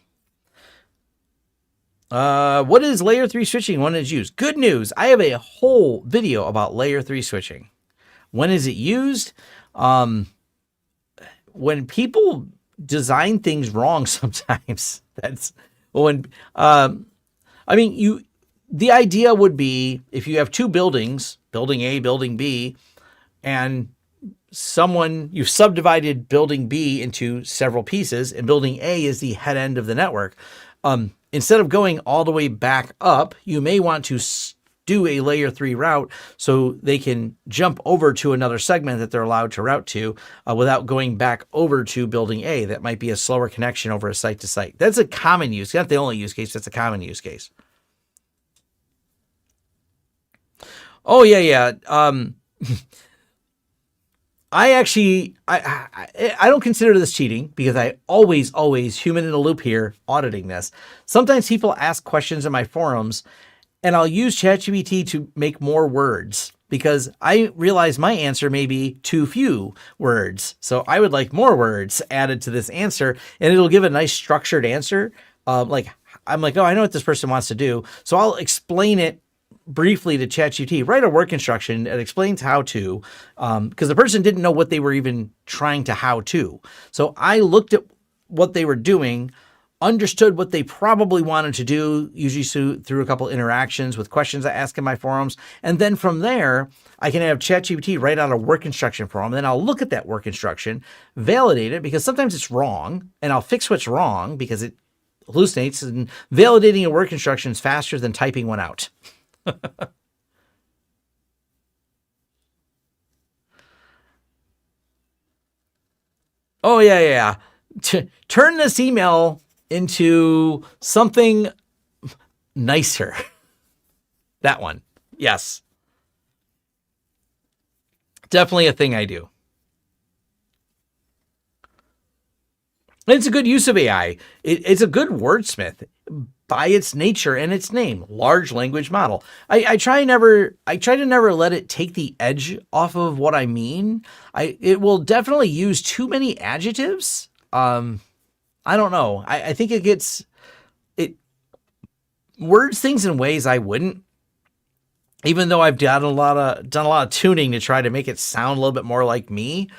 A: What is layer 3 switching? When is used? Good news. I have a whole video about layer 3 switching. When is it used? When people design things wrong, sometimes that's when, the idea would be if you have two buildings, building A, building B, and you've subdivided building B into several pieces, and building A is the head end of the network. Instead of going all the way back up, you may want to do a layer 3 route so they can jump over to another segment that they're allowed to route to without going back over to building A. That might be a slower connection over a site to site. That's a common use. Not the only use case. That's a common use case. Oh, yeah. I don't consider this cheating because I always human in the loop here auditing this. Sometimes people ask questions in my forums and I'll use ChatGPT to make more words because I realize my answer may be too few words. So I would like more words added to this answer, and it'll give a nice structured answer. I'm like, oh, I know what this person wants to do. So I'll explain it briefly to ChatGPT, write a work instruction that explains how to, because the person didn't know what they were even trying to how to. So I looked at what they were doing, understood what they probably wanted to do, usually through a couple interactions with questions I ask in my forums. And then from there, I can have ChatGPT write out a work instruction for them. Then I'll look at that work instruction, validate it, because sometimes it's wrong, and I'll fix what's wrong because it hallucinates, and validating a work instruction is faster than typing one out. Oh, yeah. Turn this email into something nicer. That one. Yes. Definitely a thing I do. And it's a good use of AI. It's a good wordsmith by its nature and its name, large language model. I try to never let it take the edge off of what I mean. It will definitely use too many adjectives. I don't know. I think it words things in ways I wouldn't, even though I've done a lot of tuning to try to make it sound a little bit more like me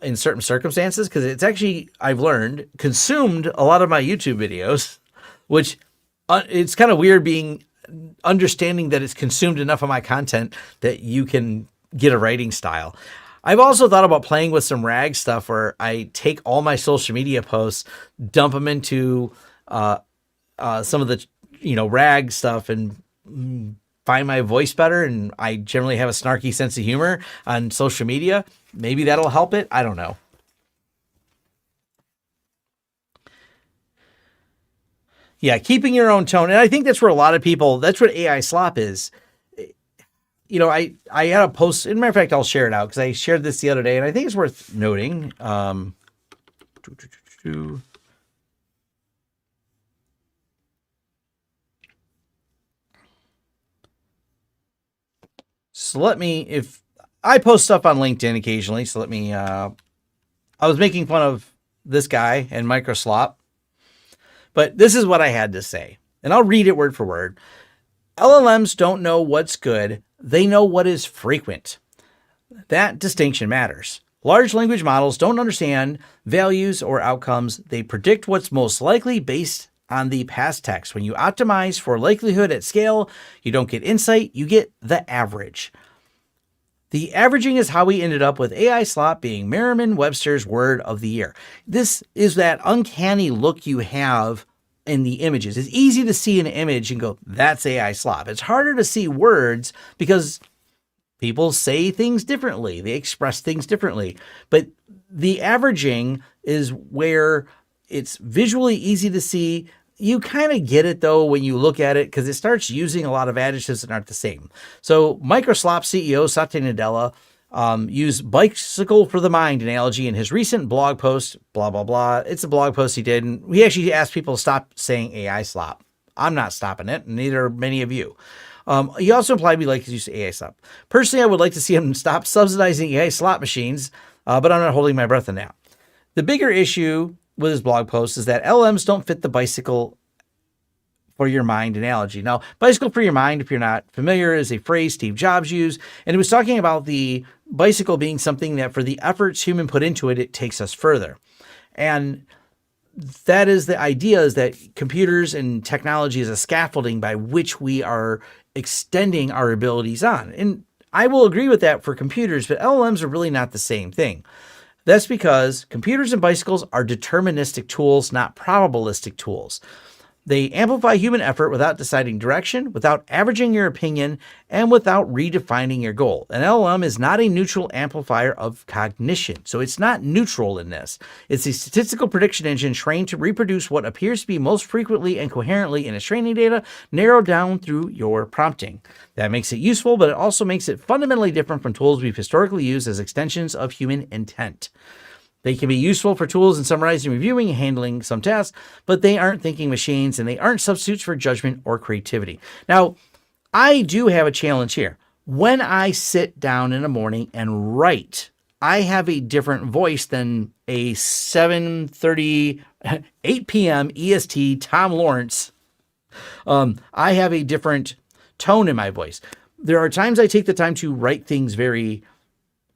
A: in certain circumstances, because it's actually, I've learned, consumed a lot of my YouTube videos, which it's kind of weird understanding that it's consumed enough of my content that you can get a writing style. I've also thought about playing with some RAG stuff where I take all my social media posts, dump them into some of the RAG stuff, and find my voice better. And I generally have a snarky sense of humor on social media. Maybe that'll help it. I don't know. Yeah, keeping your own tone. And I think that's where a lot of people, that's what AI slop is. I had a post, as a matter of fact, I'll share it out because I shared this the other day, and I think it's worth noting. So if I post stuff on LinkedIn occasionally, so I was making fun of this guy and Microslop, but this is what I had to say, and I'll read it word for word. LLMs don't know what's good. They know what is frequent. That distinction matters. Large language models don't understand values or outcomes. They predict what's most likely based on the past text. When you optimize for likelihood at scale, you don't get insight, you get the average. The averaging is how we ended up with AI slop being Merriam-Webster's word of the year. This is that uncanny look you have in the images. It's easy to see an image and go, that's AI slop. It's harder to see words because people say things differently. They express things differently. But the averaging is where it's visually easy to see. You kind of get it, though, when you look at it, because it starts using a lot of adjectives that aren't the same. So Microslop CEO Satya Nadella used bicycle for the mind analogy in his recent blog post, blah, blah, blah. It's a blog post he did. And he actually asked people to stop saying AI slop. I'm not stopping it, and neither are many of you. He also implied we like to use AI slop. Personally, I would like to see him stop subsidizing AI slop machines, but I'm not holding my breath on that. The bigger issue with his blog post is that LMs don't fit the bicycle for your mind analogy. Now, bicycle for your mind, if you're not familiar, is a phrase Steve Jobs used, and it was talking about the bicycle being something that for the efforts human put into it, it takes us further. And that is the idea, is that computers and technology is a scaffolding by which we are extending our abilities on. And I will agree with that for computers, but LLMs are really not the same thing. That's because computers and bicycles are deterministic tools, not probabilistic tools. They amplify human effort without deciding direction, without averaging your opinion, and without redefining your goal. An LLM is not a neutral amplifier of cognition, so it's not neutral in this. It's a statistical prediction engine trained to reproduce what appears to be most frequently and coherently in its training data, narrowed down through your prompting. That makes it useful, but it also makes it fundamentally different from tools we've historically used as extensions of human intent. They can be useful for tools in summarizing, reviewing, and handling some tasks, but they aren't thinking machines, and they aren't substitutes for judgment or creativity. Now, I do have a challenge here. When I sit down in the morning and write, I have a different voice than a 7:30, 8 p.m. EST Tom Lawrence. I have a different tone in my voice. There are times I take the time to write things very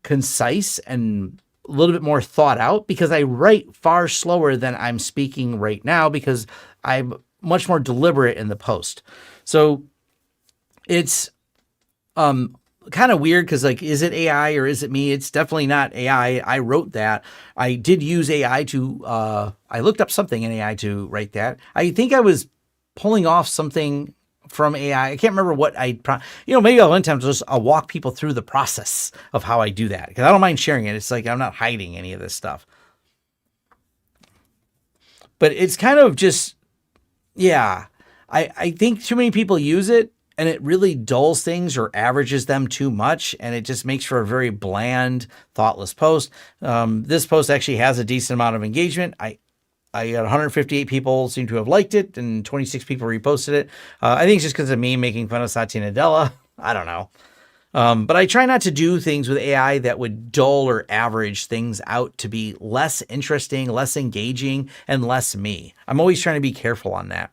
A: concise and a little bit more thought out, because I write far slower than I'm speaking right now, because I'm much more deliberate in the post. So it's kind of weird, because like, is it AI or is it me? It's definitely not AI. I wrote that. I did use AI to, I looked up something in AI to write that. I think I was pulling off something from AI. I can't remember what maybe I'll one time I'll walk people through the process of how I do that, because I don't mind sharing it. It's like, I'm not hiding any of this stuff. But it's kind of just, yeah, I think too many people use it, and it really dulls things or averages them too much, and it just makes for a very bland, thoughtless post. This post actually has a decent amount of engagement. I got 158 people seem to have liked it, and 26 people reposted it. I think it's just because of me making fun of Satya Nadella. I don't know. But I try not to do things with AI that would dull or average things out to be less interesting, less engaging, and less me. I'm always trying to be careful on that.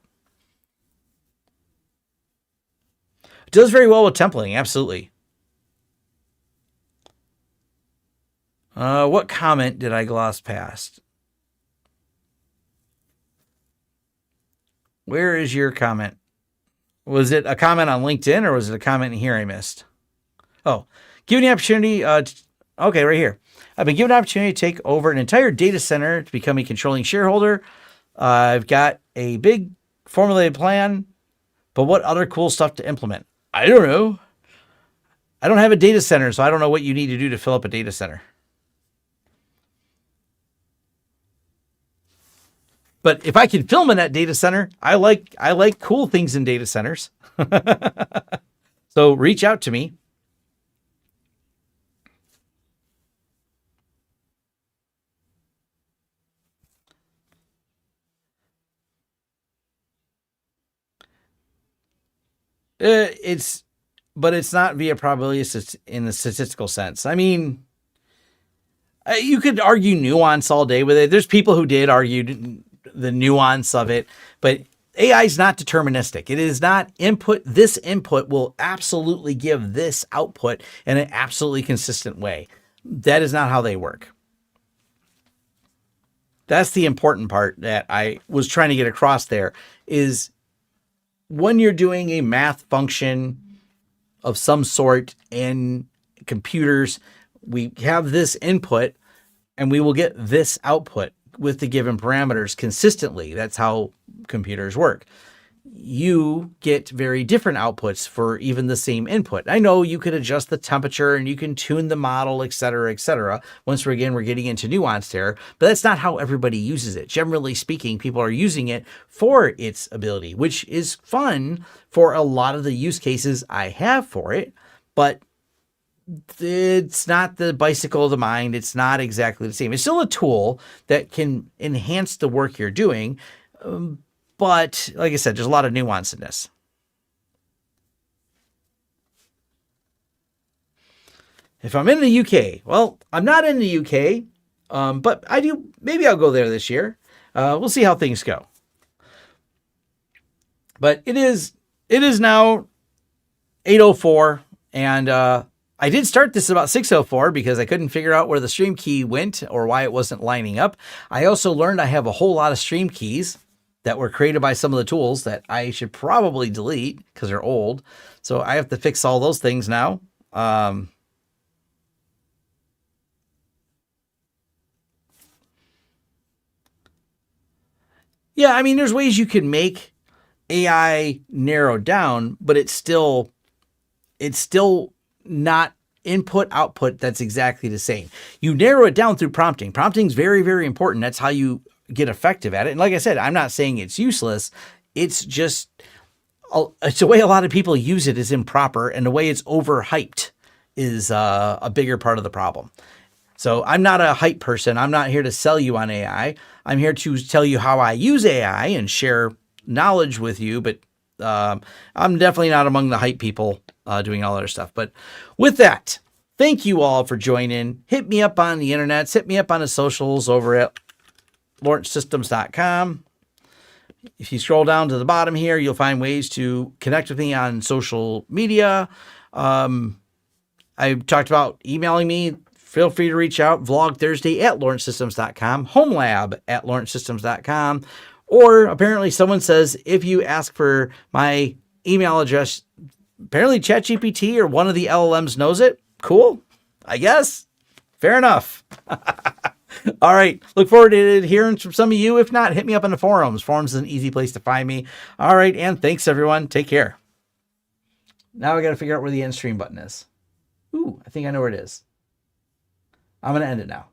A: It does very well with templating, absolutely. What comment did I gloss past? Where is your comment? Was it a comment on LinkedIn, or was it a comment in here I missed? Oh, given the opportunity, okay, right here. I've been given an opportunity to take over an entire data center to become a controlling shareholder. I've got a big formulated plan, but what other cool stuff to implement? I don't know. I don't have a data center, so I don't know what you need to do to fill up a data center. But if I can film in that data center, I like cool things in data centers. So reach out to me. But it's not via probability in the statistical sense. I mean, you could argue nuance all day with it. There's people who did argue the nuance of it, but AI is not deterministic. It is not input. This input will absolutely give this output in an absolutely consistent way. That is not how they work. That's the important part that I was trying to get across there, is when you're doing a math function of some sort in computers, we have this input and we will get this output with the given parameters consistently. That's how computers work. You get very different outputs for even the same input. I know you could adjust the temperature and you can tune the model, et cetera, et cetera. Once we're getting into nuance there, but that's not how everybody uses it. Generally speaking, people are using it for its ability, which is fun for a lot of the use cases I have for it, but it's not the bicycle of the mind. It's not exactly the same. It's still a tool that can enhance the work you're doing. But like I said, there's a lot of nuance in this. If I'm in the UK, well, I'm not in the UK, but I do. Maybe I'll go there this year. We'll see how things go. But it is now 8:04, and I did start this about 6:04 because I couldn't figure out where the stream key went or why it wasn't lining up. I also learned I have a whole lot of stream keys that were created by some of the tools that I should probably delete because they're old. So I have to fix all those things now. Yeah, I mean, there's ways you can make AI narrow down, but it's still not input output that's exactly the same. You narrow it down through prompting. Prompting is very, very important. That's how you get effective at it. And like I said, I'm not saying it's useless. It's just it's the way a lot of people use it is improper, and the way it's overhyped is a bigger part of the problem. So I'm not a hype person. I'm not here to sell you on AI. I'm here to tell you how I use AI and share knowledge with you, but I'm definitely not among the hype people doing all other stuff. But with that, thank you all for joining. Hit me up on the internet. Hit me up on the socials over at lawrencesystems.com. If you scroll down to the bottom here, you'll find ways to connect with me on social media. I talked about emailing me. Feel free to reach out. vlogthursday@lawrencesystems.com, homelab@lawrencesystems.com. Or apparently someone says, if you ask for my email address, apparently ChatGPT or one of the LLMs knows it. Cool, I guess. Fair enough. All right. Look forward to hearing from some of you. If not, hit me up on the forums. Forums is an easy place to find me. All right. And thanks, everyone. Take care. Now I got to figure out where the end stream button is. Ooh, I think I know where it is. I'm going to end it now.